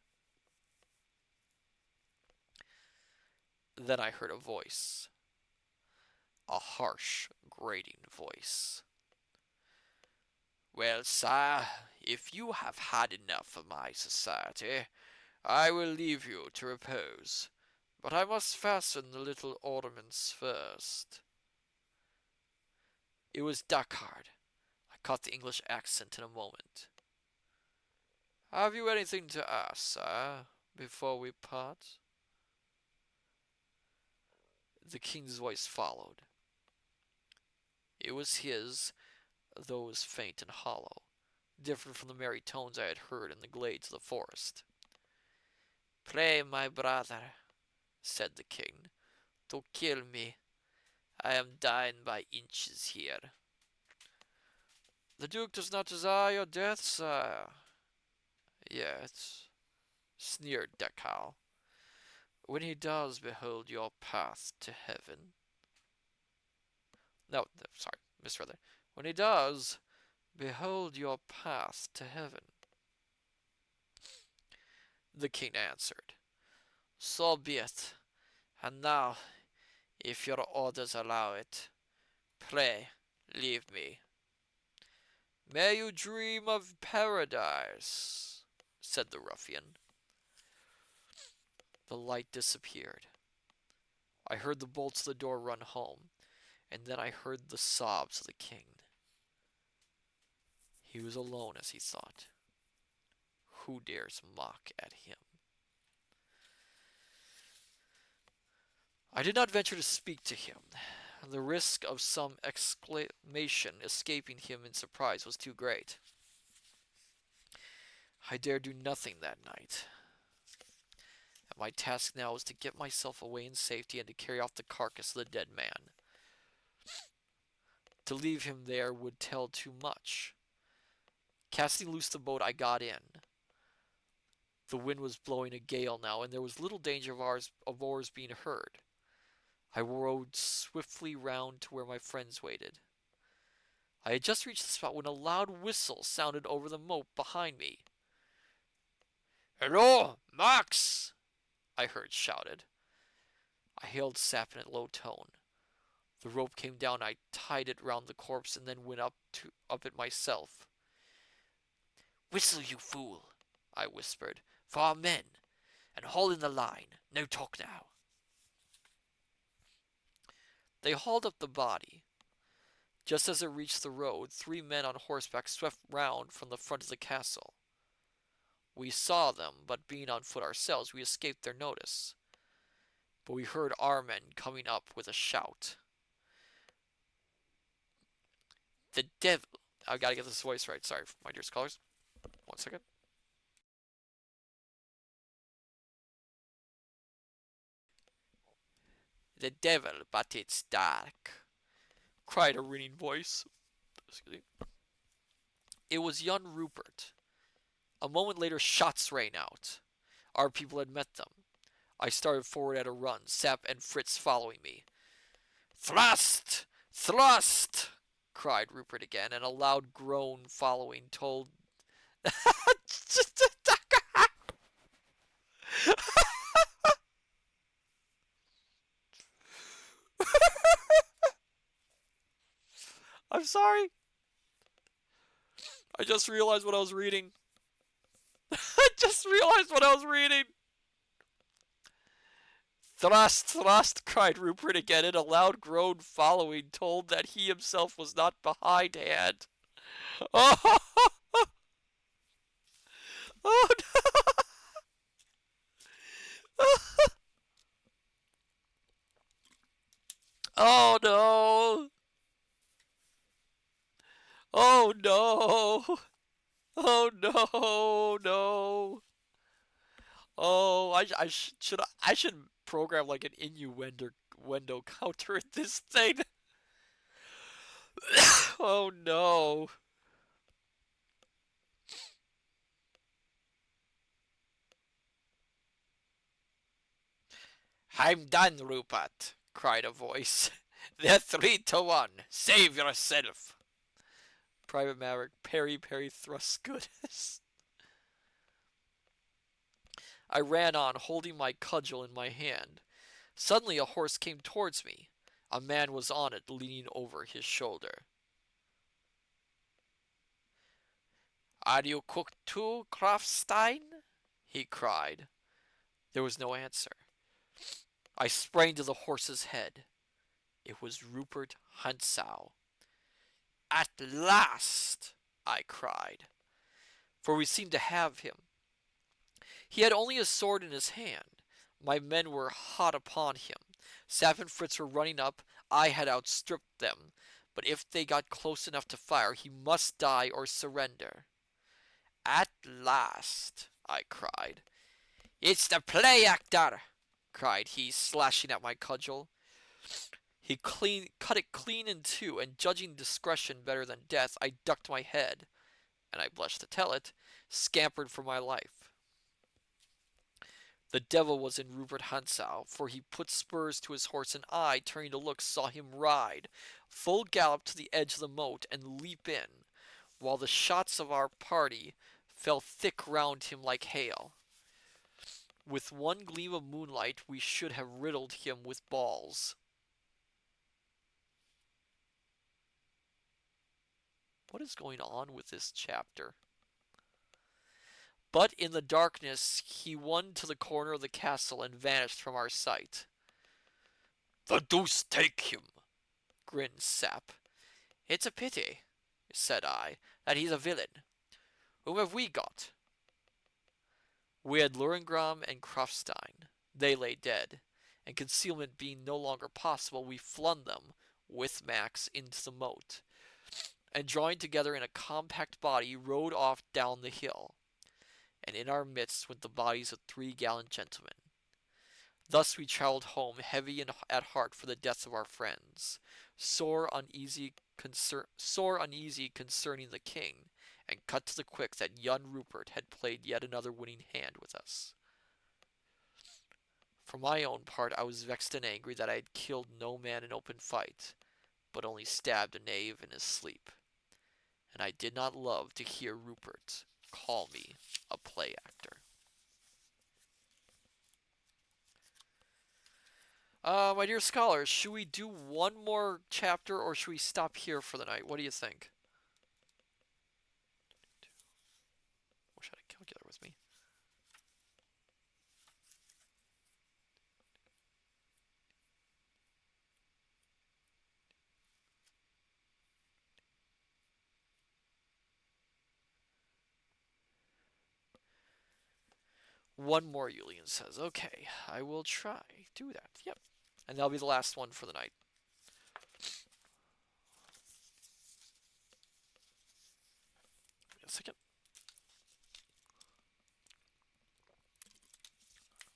Then I heard a voice. A harsh, grating voice. Well, sire, if you have had enough of my society, I will leave you to repose, but I must fasten the little ornaments first. It was Deckard. I caught the English accent in a moment. Have you anything to ask, sire, before we part? The king's voice followed. It was his, though it was faint and hollow, different from the merry tones I had heard in the glades of the forest. Pray, my brother, said the king, to kill me. I am dying by inches here. The duke does not desire your death, sire. Yet, sneered Deckard. When he does behold your path to heaven. No, sorry, misread that. When he does behold your path to heaven. The king answered, so be it. And now, if your orders allow it, pray leave me. May you dream of paradise, said the ruffian. The light disappeared. I heard the bolts of the door run home, and then I heard the sobs of the king. He was alone, as he thought. Who dares mock at him? I did not venture to speak to him. The risk of some exclamation escaping him in surprise was too great. I dared do nothing that night. And my task now was to get myself away in safety and to carry off the carcass of the dead man. To leave him there would tell too much. Casting loose the boat, I got in. The wind was blowing a gale now, and there was little danger of oars being heard. I rowed swiftly round to where my friends waited. I had just reached the spot when a loud whistle sounded over the moat behind me. "Hello, Max!" I heard shouted. I hailed Sap in a low tone. The rope came down, I tied it round the corpse and then went up it myself. "Whistle, you fool," I whispered, "for our men, and haul in the line. No talk now." They hauled up the body. Just as it reached the road, 3 men on horseback swept round from the front of the castle. We saw them, but being on foot ourselves, we escaped their notice. But we heard our men coming up with a shout. "The devil!" I gotta get this voice right. Sorry, my dear scholars. 1 second. "The devil, but it's dark," cried a ringing voice. It was young Rupert. A moment later, shots rang out. Our people had met them. I started forward at a run, Sap and Fritz following me. "Thrust! Thrust!" cried Rupert again, and a loud groan following told. I'm sorry. I just realized what I was reading. I just realized what I was reading. "Thrust, thrust!" cried Rupert again, and a loud groan following told that he himself was not behindhand. Oh, oh no! Oh no! Oh no! Oh no! No! Oh, I should program like an innuendo counter at this thing. Oh no! "I'm done, Rupert," cried a voice. "They're 3-1. Save yourself." Private Maverick, Perry thrust goodness. I ran on, holding my cudgel in my hand. Suddenly a horse came towards me. A man was on it, leaning over his shoulder. "Are you cooked too, Krafstein?" he cried. There was no answer. I sprang to the horse's head. It was Rupert Huntsau. "At last!" I cried, for we seemed to have him. He had only a sword in his hand. My men were hot upon him. Sap and Fritz were running up. I had outstripped them, but if they got close enough to fire, he must die or surrender. "At last!" I cried. "It's the play actor!" cried he, slashing at my cudgel. He cut it clean in two, and judging discretion better than death, I ducked my head, and I blush to tell it, scampered for my life. The devil was in Rupert Hansau, for he put spurs to his horse, and I, turning to look, saw him ride, full gallop to the edge of the moat, and leap in, while the shots of our party fell thick round him like hail. With one gleam of moonlight we should have riddled him with balls. What is going on with this chapter? But in the darkness he won to the corner of the castle and vanished from our sight. "The deuce take him!" grinned Sap. "It's a pity," said I, "that he's a villain. Whom have we got?" We had Lurengram and Krafstein. They lay dead, and concealment being no longer possible, we flung them, with Max, into the moat, and drawing together in a compact body, rode off down the hill. And in our midst went the bodies of 3 gallant gentlemen. Thus we travelled home, heavy at heart for the deaths of our friends, sore uneasy concerning the king, and cut to the quick that young Rupert had played yet another winning hand with us. For my own part, I was vexed and angry that I had killed no man in open fight, but only stabbed a knave in his sleep. And I did not love to hear Rupert call me a play actor. My dear scholars, should we do one more chapter or should we stop here for the night? What do you think? Wish I had a calculator with me. One more, Julian says. Okay, I will try. Do that. Yep. And that'll be the last one for the night. Wait a second.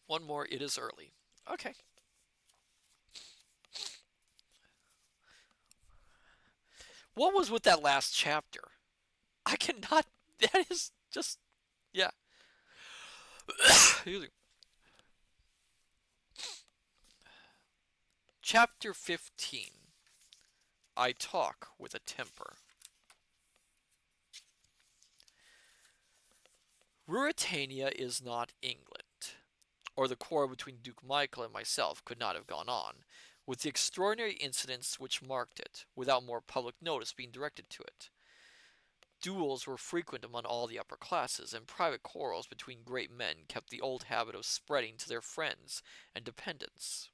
One more. It is early. Okay. What was with that last chapter? I cannot. That is just. Yeah. Chapter 15. I talk with a temper. Ruritania is not England, or the quarrel between Duke Michael and myself could not have gone on, with the extraordinary incidents which marked it, without more public notice being directed to it. Duels were frequent among all the upper classes, and private quarrels between great men kept the old habit of spreading to their friends and dependents.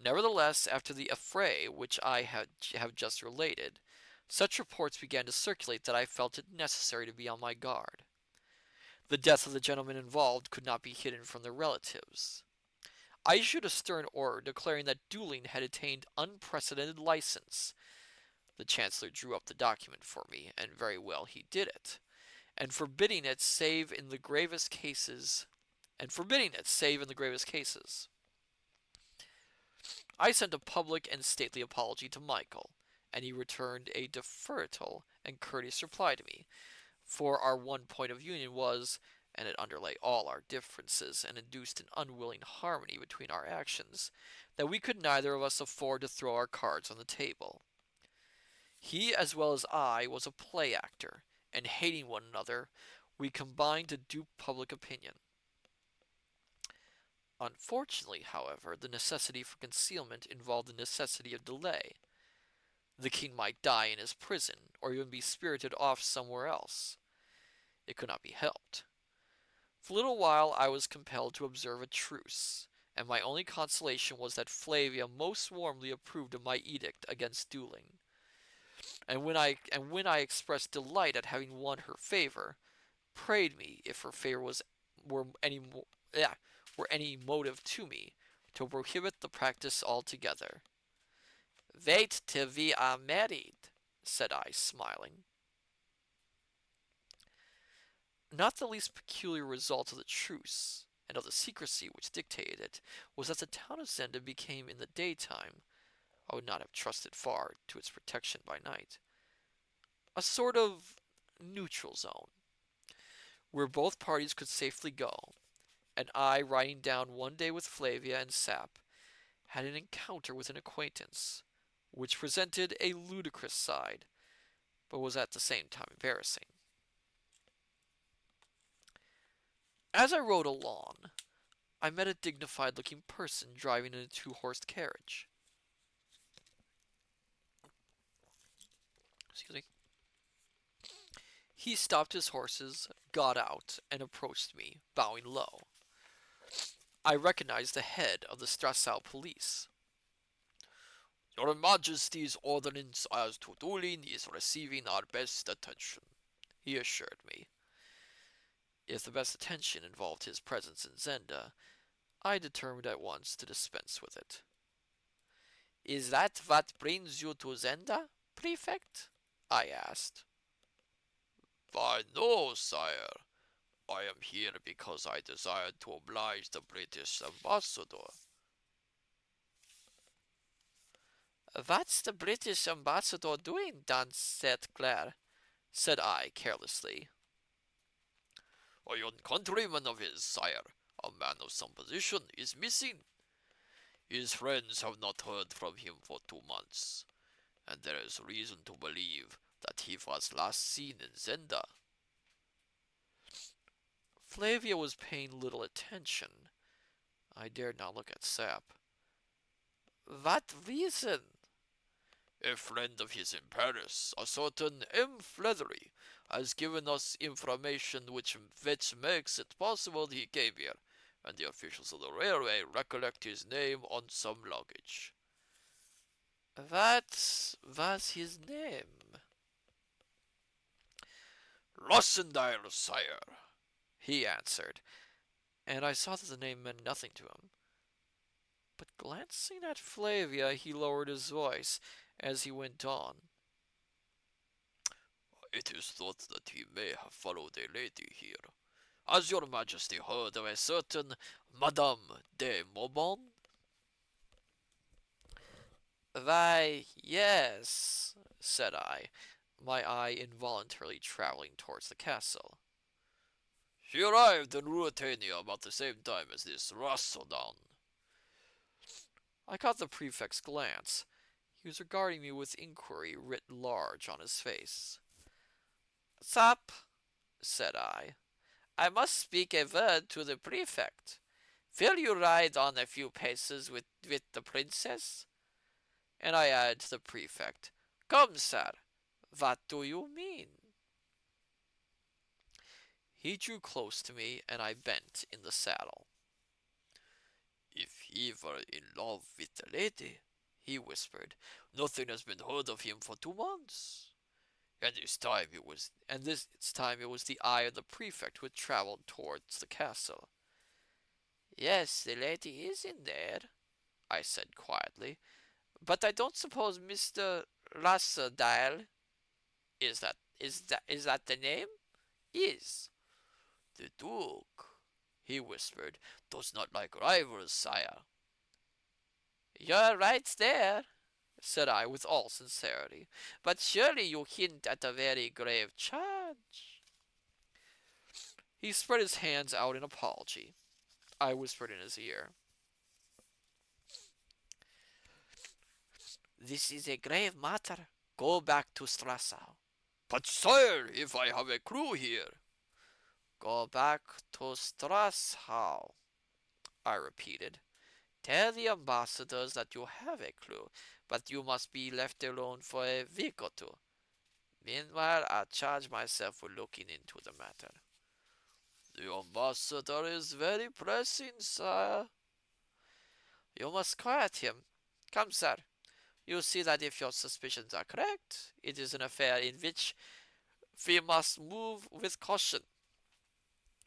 Nevertheless, after the affray which have just related, such reports began to circulate that I felt it necessary to be on my guard. The death of the gentlemen involved could not be hidden from their relatives. I issued a stern order declaring that dueling had attained unprecedented license. The Chancellor drew up the document for me, and very well he did it, and forbidding it save in the gravest cases. I sent a public and stately apology to Michael, and he returned a deferral and courteous reply to me, for our one point of union was, and it underlay all our differences and induced an unwilling harmony between our actions, that we could neither of us afford to throw our cards on the table. He, as well as I, was a play actor, and hating one another, we combined to dupe public opinion. Unfortunately, however, the necessity for concealment involved the necessity of delay. The king might die in his prison, or even be spirited off somewhere else. It could not be helped. For a little while I was compelled to observe a truce, and my only consolation was that Flavia most warmly approved of my edict against duelling. And when I expressed delight at having won her favor, prayed me, if her favor were any yeah, were any motive to me, to prohibit the practice altogether. Wait till we are married, said I, smiling. Not the least peculiar result of the truce, and of the secrecy which dictated it, was that the town of Zenda became in the daytime, I would not have trusted far to its protection by night, a sort of neutral zone, where both parties could safely go, and I, riding down one day with Flavia and Sap, had an encounter with an acquaintance, which presented a ludicrous side, but was at the same time embarrassing. As I rode along, I met a dignified looking person driving in a two-horsed carriage. Excuse me. He stopped his horses, got out, and approached me, bowing low. I recognized the head of the Strasau police. Your Majesty's ordinance as to dueling is receiving our best attention, he assured me. If the best attention involved his presence in Zenda, I determined at once to dispense with it. Is that what brings you to Zenda, Prefect? I asked. Why, no, sire. I am here because I desire to oblige the British ambassador. What's the British ambassador doing down St. Clair? Said I carelessly. A young countryman of his, sire, a man of some position, is missing. His friends have not heard from him for 2 months, and there is reason to believe that he was last seen in Zenda. Flavia was paying little attention. I dared not look at Sap. What reason? A friend of his in Paris, a certain M. Flethery, has given us information which makes it possible he came here, and the officials of the railway recollect his name on some luggage. What was his name? Rossendale, sire, he answered, and I saw that the name meant nothing to him. But glancing at Flavia, he lowered his voice as he went on. It is thought that he may have followed a lady here. Has your majesty heard of a certain Madame de Maubon? Why, yes, said I, my eye involuntarily traveling towards the castle. She arrived in Ruritania about the same time as this Rassilon. I caught the prefect's glance. He was regarding me with inquiry writ large on his face. Sup, said I must speak a word to the prefect. Will you ride on a few paces with the princess? And I added to the prefect, Come, sir, what do you mean? He drew close to me, and I bent in the saddle. If he were in love with the lady, he whispered, nothing has been heard of him for 2 months. This time it was the eye of the prefect who had travelled towards the castle. Yes, the lady is in there, I said quietly, but I don't suppose Mr. Rassadile is that the name? Is. The Duke, he whispered, does not like rivals, sire. You're right there, said I with all sincerity, but surely you hint at a very grave charge. He spread his hands out in apology. I whispered in his ear, This is a grave matter. Go back to Strassau. But sire, if I have a crew here. Go back to Strassau, I repeated. Tell the ambassadors that you have a clue, but you must be left alone for a week or two. Meanwhile, I'll charge myself with looking into the matter. The ambassador is very pressing, sire. You must quiet him. Come, sir. You see that if your suspicions are correct, it is an affair in which we must move with caution.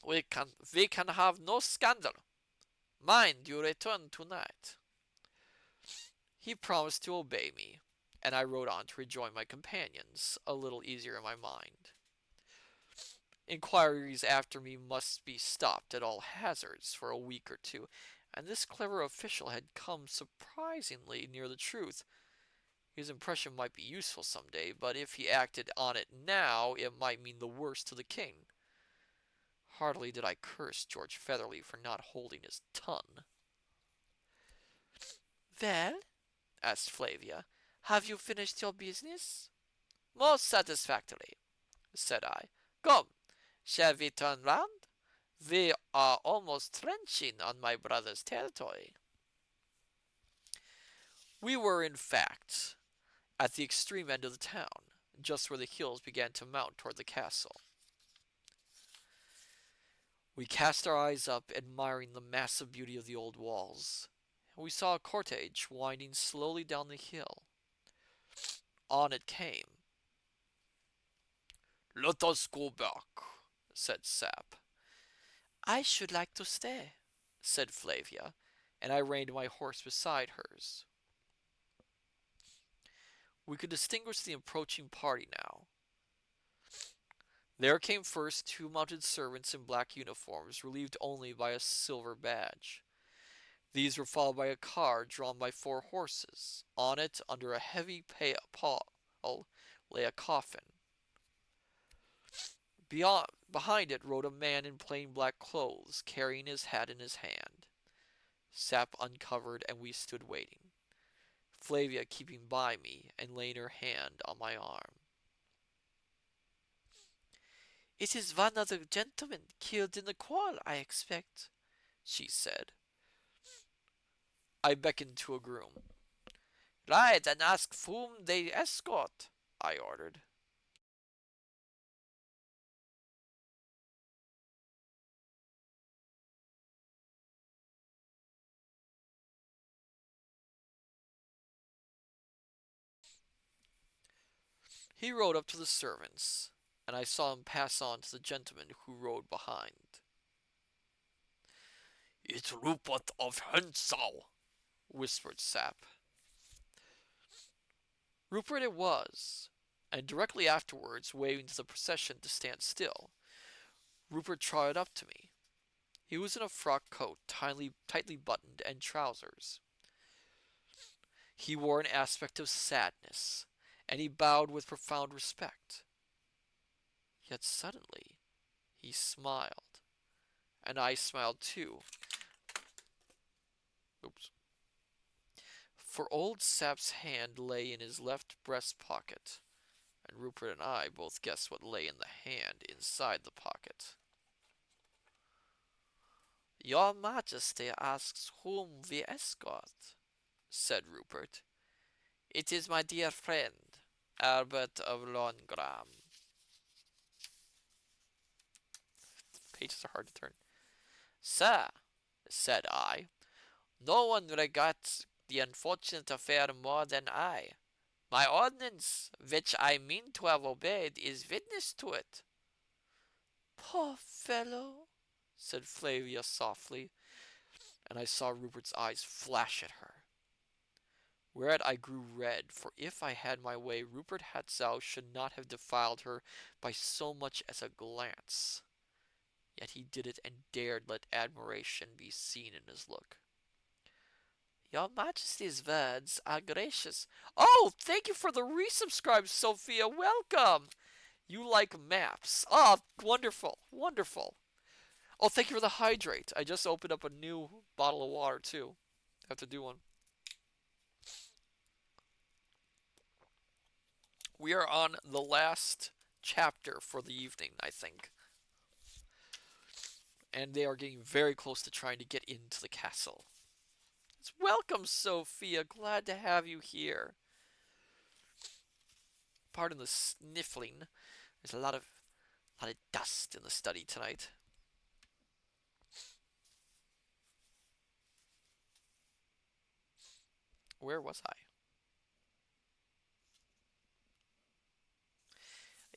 We can have no scandal. Mind you return tonight. He promised to obey me, and I rode on to rejoin my companions, a little easier in my mind. Inquiries after me must be stopped at all hazards for a week or two, and this clever official had come surprisingly near the truth. His impression might be useful some day, but if he acted on it now, it might mean the worst to the king. Heartily did I curse George Featherly for not holding his tongue. Well, asked Flavia, have you finished your business? Most satisfactorily, said I. Come, shall we turn round? We are almost trenching on my brother's territory. We were, in fact, at the extreme end of the town, just where the hills began to mount toward the castle. We cast our eyes up, admiring the massive beauty of the old walls, and we saw a cortege winding slowly down the hill. On it came. Let us go back, said Sap. I should like to stay, said Flavia, and I reined my horse beside hers. We could distinguish the approaching party now. There came first 2 mounted servants in black uniforms, relieved only by a silver badge. These were followed by a car drawn by 4 horses. On it, under a heavy pall, lay a coffin. Behind it rode a man in plain black clothes, carrying his hat in his hand. Sap uncovered, and we stood waiting, Flavia keeping by me and laying her hand on my arm. It is one of the gentlemen killed in the quarrel, I expect, she said. I beckoned to a groom. Right, and ask whom they escort, I ordered. He rode up to the servants, and I saw him pass on to the gentleman who rode behind. It's Rupert of Hensau, whispered Sap. Rupert it was, and directly afterwards, waving to the procession to stand still, Rupert trotted up to me. He was in a frock coat, tightly buttoned, and trousers. He wore an aspect of sadness, and he bowed with profound respect. Yet suddenly he smiled, and I smiled too. Oops. For old Sap's hand lay in his left breast pocket, and Rupert and I both guessed what lay in the hand inside the pocket. Your Majesty asks whom we escort, said Rupert. It is my dear friend, Albert of Longram. Pages are hard to turn. Sir, said I, no one regards the unfortunate affair more than I. My ordinance, which I mean to have obeyed, is witness to it. Poor fellow, said Flavia softly, and I saw Rupert's eyes flash at her. Whereat I grew red, for if I had my way, Rupert Hatzow should not have defiled her by so much as a glance. Yet he did it and dared let admiration be seen in his look. Your Majesty's words are gracious. Oh, thank you for the resubscribe, Sophia. Welcome. You like maps. Oh, wonderful. Wonderful. Oh, thank you for the hydrate. I just opened up a new bottle of water, too. I have to do one. We are on the last chapter for the evening, I think. And they are getting very close to trying to get into the castle. Welcome, Sophia. Glad to have you here. Pardon the sniffling. There's a lot of dust in the study tonight. Where was I?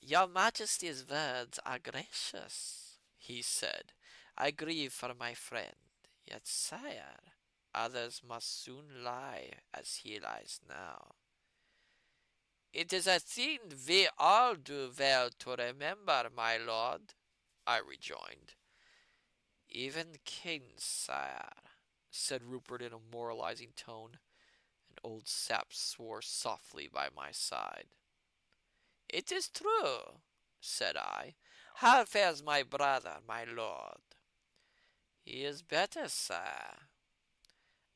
Your Majesty's words are gracious, he said. I grieve for my friend. Yet, sire, others must soon lie as he lies now. It is a thing we all do well to remember, my lord, I rejoined. Even kings, sire, said Rupert in a moralizing tone, and old Sap swore softly by my side. It is true, said I. How fares my brother, my lord? He is better, sir.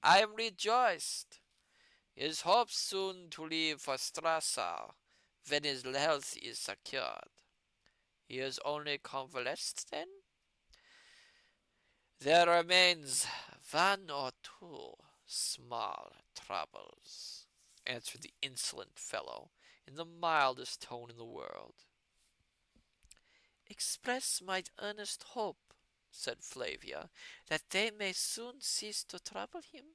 I am rejoiced. His hopes soon to leave for Strasau, when his health is secured. He is only convalesced then? There remains one or two small troubles, answered the insolent fellow in the mildest tone in the world. Express my earnest hope, said Flavia, that they may soon cease to trouble him.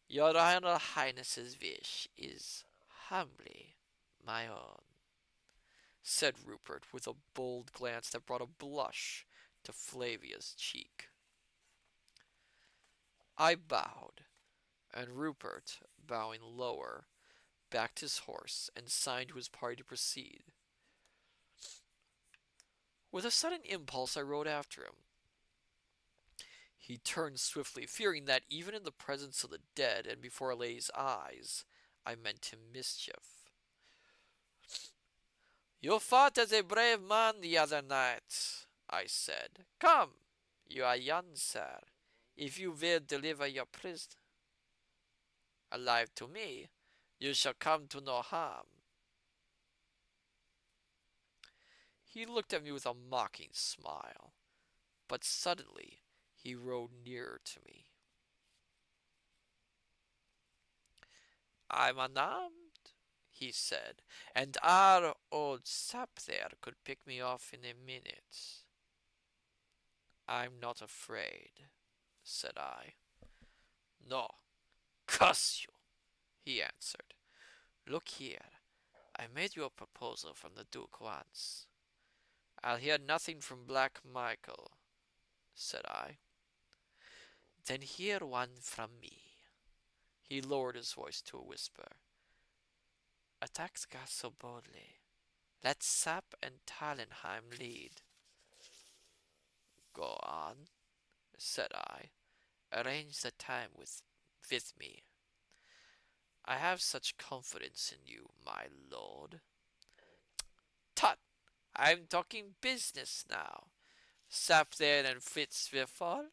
Your Royal Highness's wish is humbly my own, said Rupert with a bold glance that brought a blush to Flavia's cheek. I bowed, and Rupert, bowing lower, backed his horse and signed to his party to proceed. With a sudden impulse, I rode after him. He turned swiftly, fearing that even in the presence of the dead and before a lady's eyes, I meant him mischief. You fought as a brave man the other night, I said. Come, you are young, sir. If you will deliver your prisoner alive to me, you shall come to no harm. He looked at me with a mocking smile, but suddenly he rode nearer to me. I'm unarmed, he said, and our old sap there could pick me off in a minute. I'm not afraid, said I. No, curse you, he answered. Look here, I made you a proposal from the Duke once. I'll hear nothing from Black Michael, said I. Then hear one from me. He lowered his voice to a whisper. Attack the castle boldly. Let Sap and Tallenheim lead. Go on, said I. Arrange the time with me. I have such confidence in you, my lord. Tut! I'm talking business now. Sap there and Fritz will fall.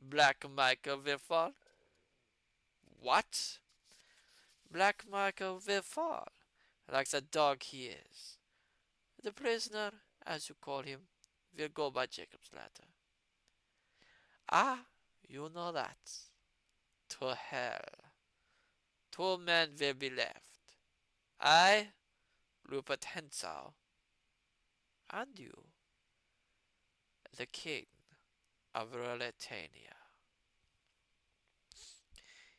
Black Michael will fall. What? Black Michael will fall, like the dog he is. The prisoner, as you call him, will go by Jacob's ladder. Ah, you know that. To hell. Two men will be left. I, Rupert Henshaw, and you, the king of Ruritania.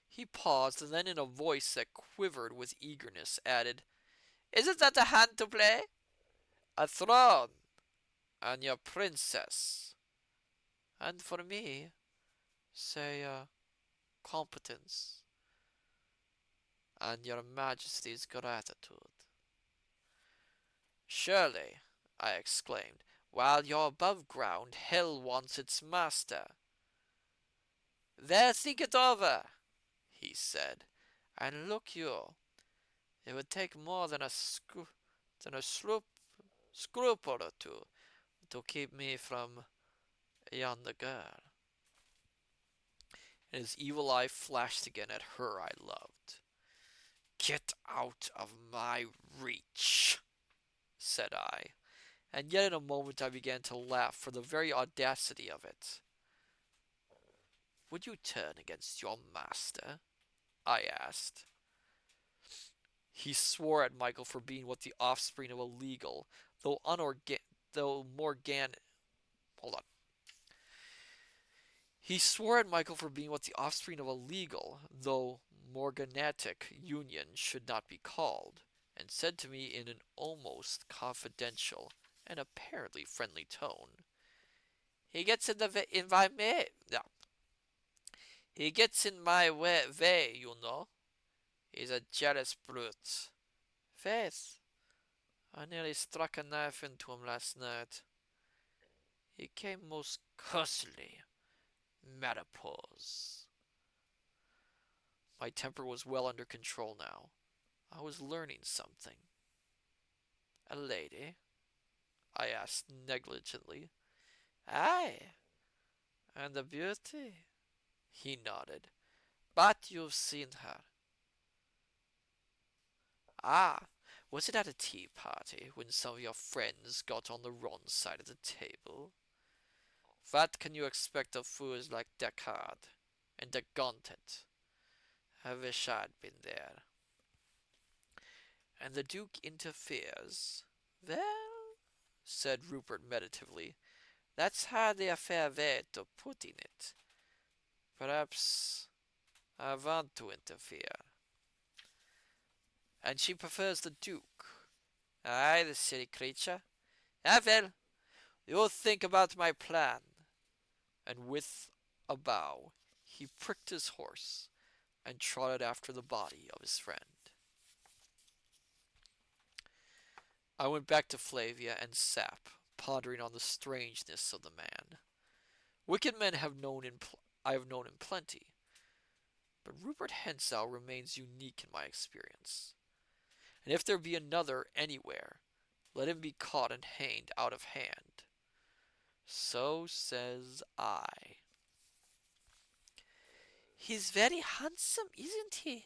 He paused, and then in a voice that quivered with eagerness added, Isn't that a hand to play? A throne, and your princess. And for me, say, competence, and your majesty's gratitude. Surely, I exclaimed, while you're above ground, hell wants its master. There, think it over, he said, and look you, it would take more than a scruple or two to keep me from yonder girl. And his evil eye flashed again at her I loved. Get out of my reach, said I, and yet in a moment I began to laugh for the very audacity of it. Would you turn against your master? I asked. He swore at Michael for being what the offspring of a legal, though hold on. He swore at Michael for being what the offspring of a legal, though morganatic union should not be called, and said to me in an almost confidential and apparently friendly tone, He gets in my way. No. He gets in my way, you know. He's a jealous brute. Faith, I nearly struck a knife into him last night. He came most cursedly. Menopause. My temper was well under control now. I was learning something. A lady? I asked negligently. Aye, and a beauty? He nodded. But you've seen her. Ah, was it at a tea party when some of your friends got on the wrong side of the table? What can you expect of fools like Descartes and the Gauntlet? I wish I'd been there. And the Duke interferes. Well, said Rupert meditatively, that's hardly a fair way to put in it. Perhaps I want to interfere. And she prefers the Duke. Aye, the silly creature. Ah, well, you'll think about my plan. And with a bow, he pricked his horse and trotted after the body of his friend. I went back to Flavia and Sap, pondering on the strangeness of the man. Wicked men I have known in plenty, but Rupert Henshaw remains unique in my experience. And if there be another anywhere, let him be caught and hanged out of hand. So says I. He's very handsome, isn't he?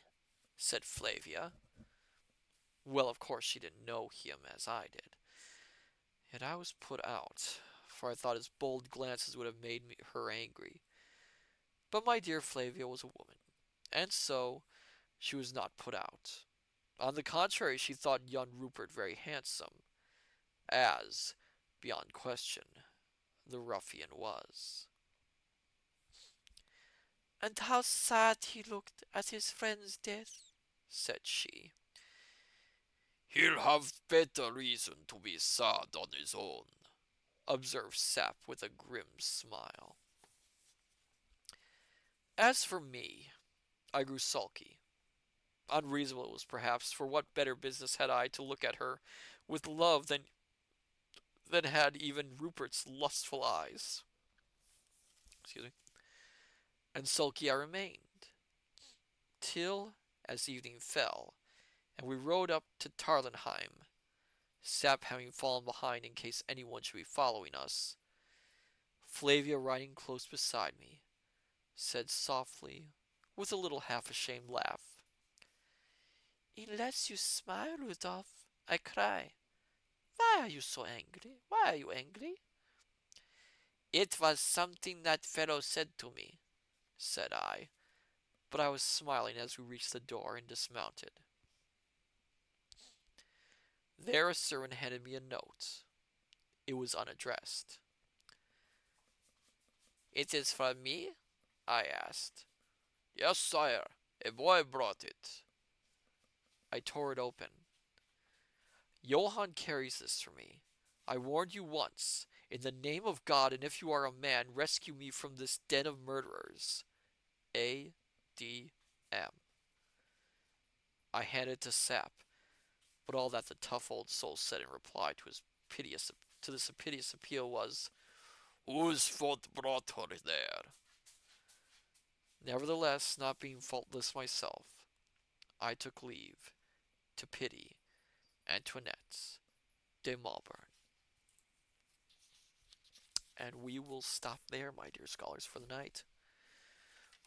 Said Flavia. Well, of course she didn't know him as I did. Yet I was put out, for I thought his bold glances would have made her angry. But my dear Flavia was a woman, and so, She was not put out. On the contrary, she thought young Rupert very handsome, as, beyond question, the ruffian was. "And how sad he looked at his friend's death," said she. "He'll have better reason to be sad on his own," observed Sap with a grim smile. As for me, I grew sulky. Unreasonable it was perhaps, for what better business had I to look at her with love than had even Rupert's lustful eyes? Excuse me. And sulky I remained, till, as evening fell, and we rode up to Tarlenheim, Sap having fallen behind in case anyone should be following us, Flavia riding close beside me, said softly, with a little half-ashamed laugh, "Unless you smile, Rudolph, I cry. Why are you so angry? Why are you angry?" "It was something that fellow said to me," said I, but I was smiling as we reached the door and dismounted. There a servant handed me a note. It was unaddressed. "It is from me?" I asked. "Yes, sire. A boy brought it." I tore it open. "Johann carries this for me. I warned you once. In the name of God, and if you are a man, rescue me from this den of murderers. A. D. M." I handed it to Sap, but all that the tough old soul said in reply to this piteous appeal was, "Whose foot brought her there?" Nevertheless, not being faultless myself, I took leave, to pity Antoinette de Malvern. And we will stop there, my dear scholars, for the night.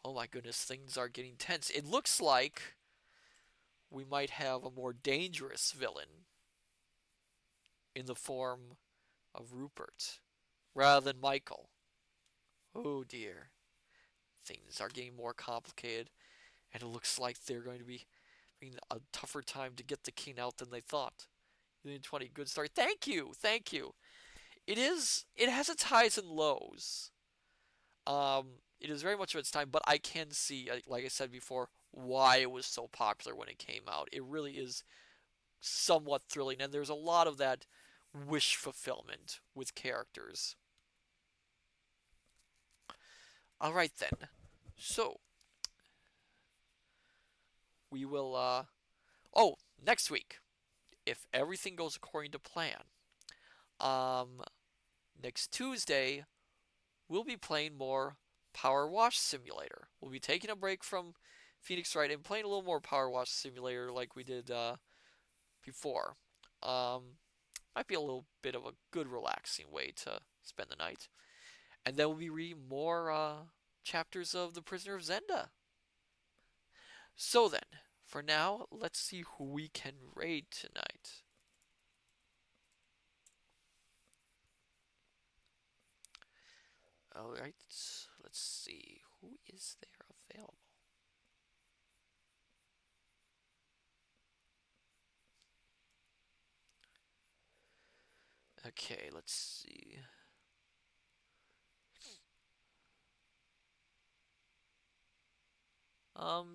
Oh my goodness, things are getting tense. It looks like we might have a more dangerous villain in the form of Rupert rather than Michael. Oh dear. Things are getting more complicated, and it looks like they're going to be having a tougher time to get the king out than they thought. 20, good story. Thank you, thank you. It has its highs and lows. It is very much of its time, but I can see, like I said before, why it was so popular when it came out. It really is somewhat thrilling, and there's a lot of that wish fulfillment with characters. All right then. So we will. Oh, next week, if everything goes according to plan, um, next Tuesday we'll be playing more Power Wash Simulator. We'll be taking a break from Phoenix Wright and playing a little more Power Wash Simulator like we did before. Um, might be a little bit of a good relaxing way to spend the night. And then we'll be reading more chapters of The Prisoner of Zenda. So then, for now, let's see who we can raid tonight. Alright, let's see. Who is there available? Okay, let's see.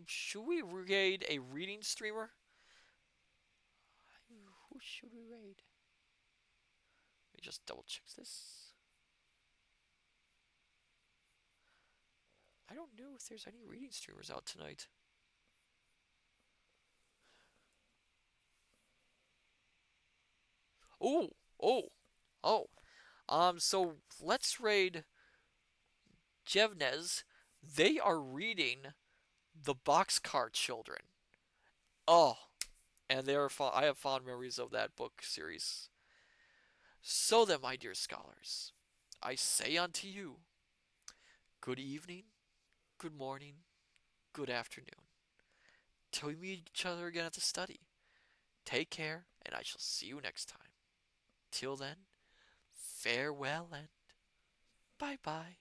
Should we raid a reading streamer? Who should we raid? Let me just double check this. I don't know if there's any reading streamers out tonight. Oh, oh, oh. So let's raid Jevnez. They are reading The Boxcar Children. Oh, and they are I have fond memories of that book series. So then, my dear scholars, I say unto you, good evening, good morning, good afternoon. Till we meet each other again at the study. Take care, and I shall see you next time. Till then, farewell and bye bye.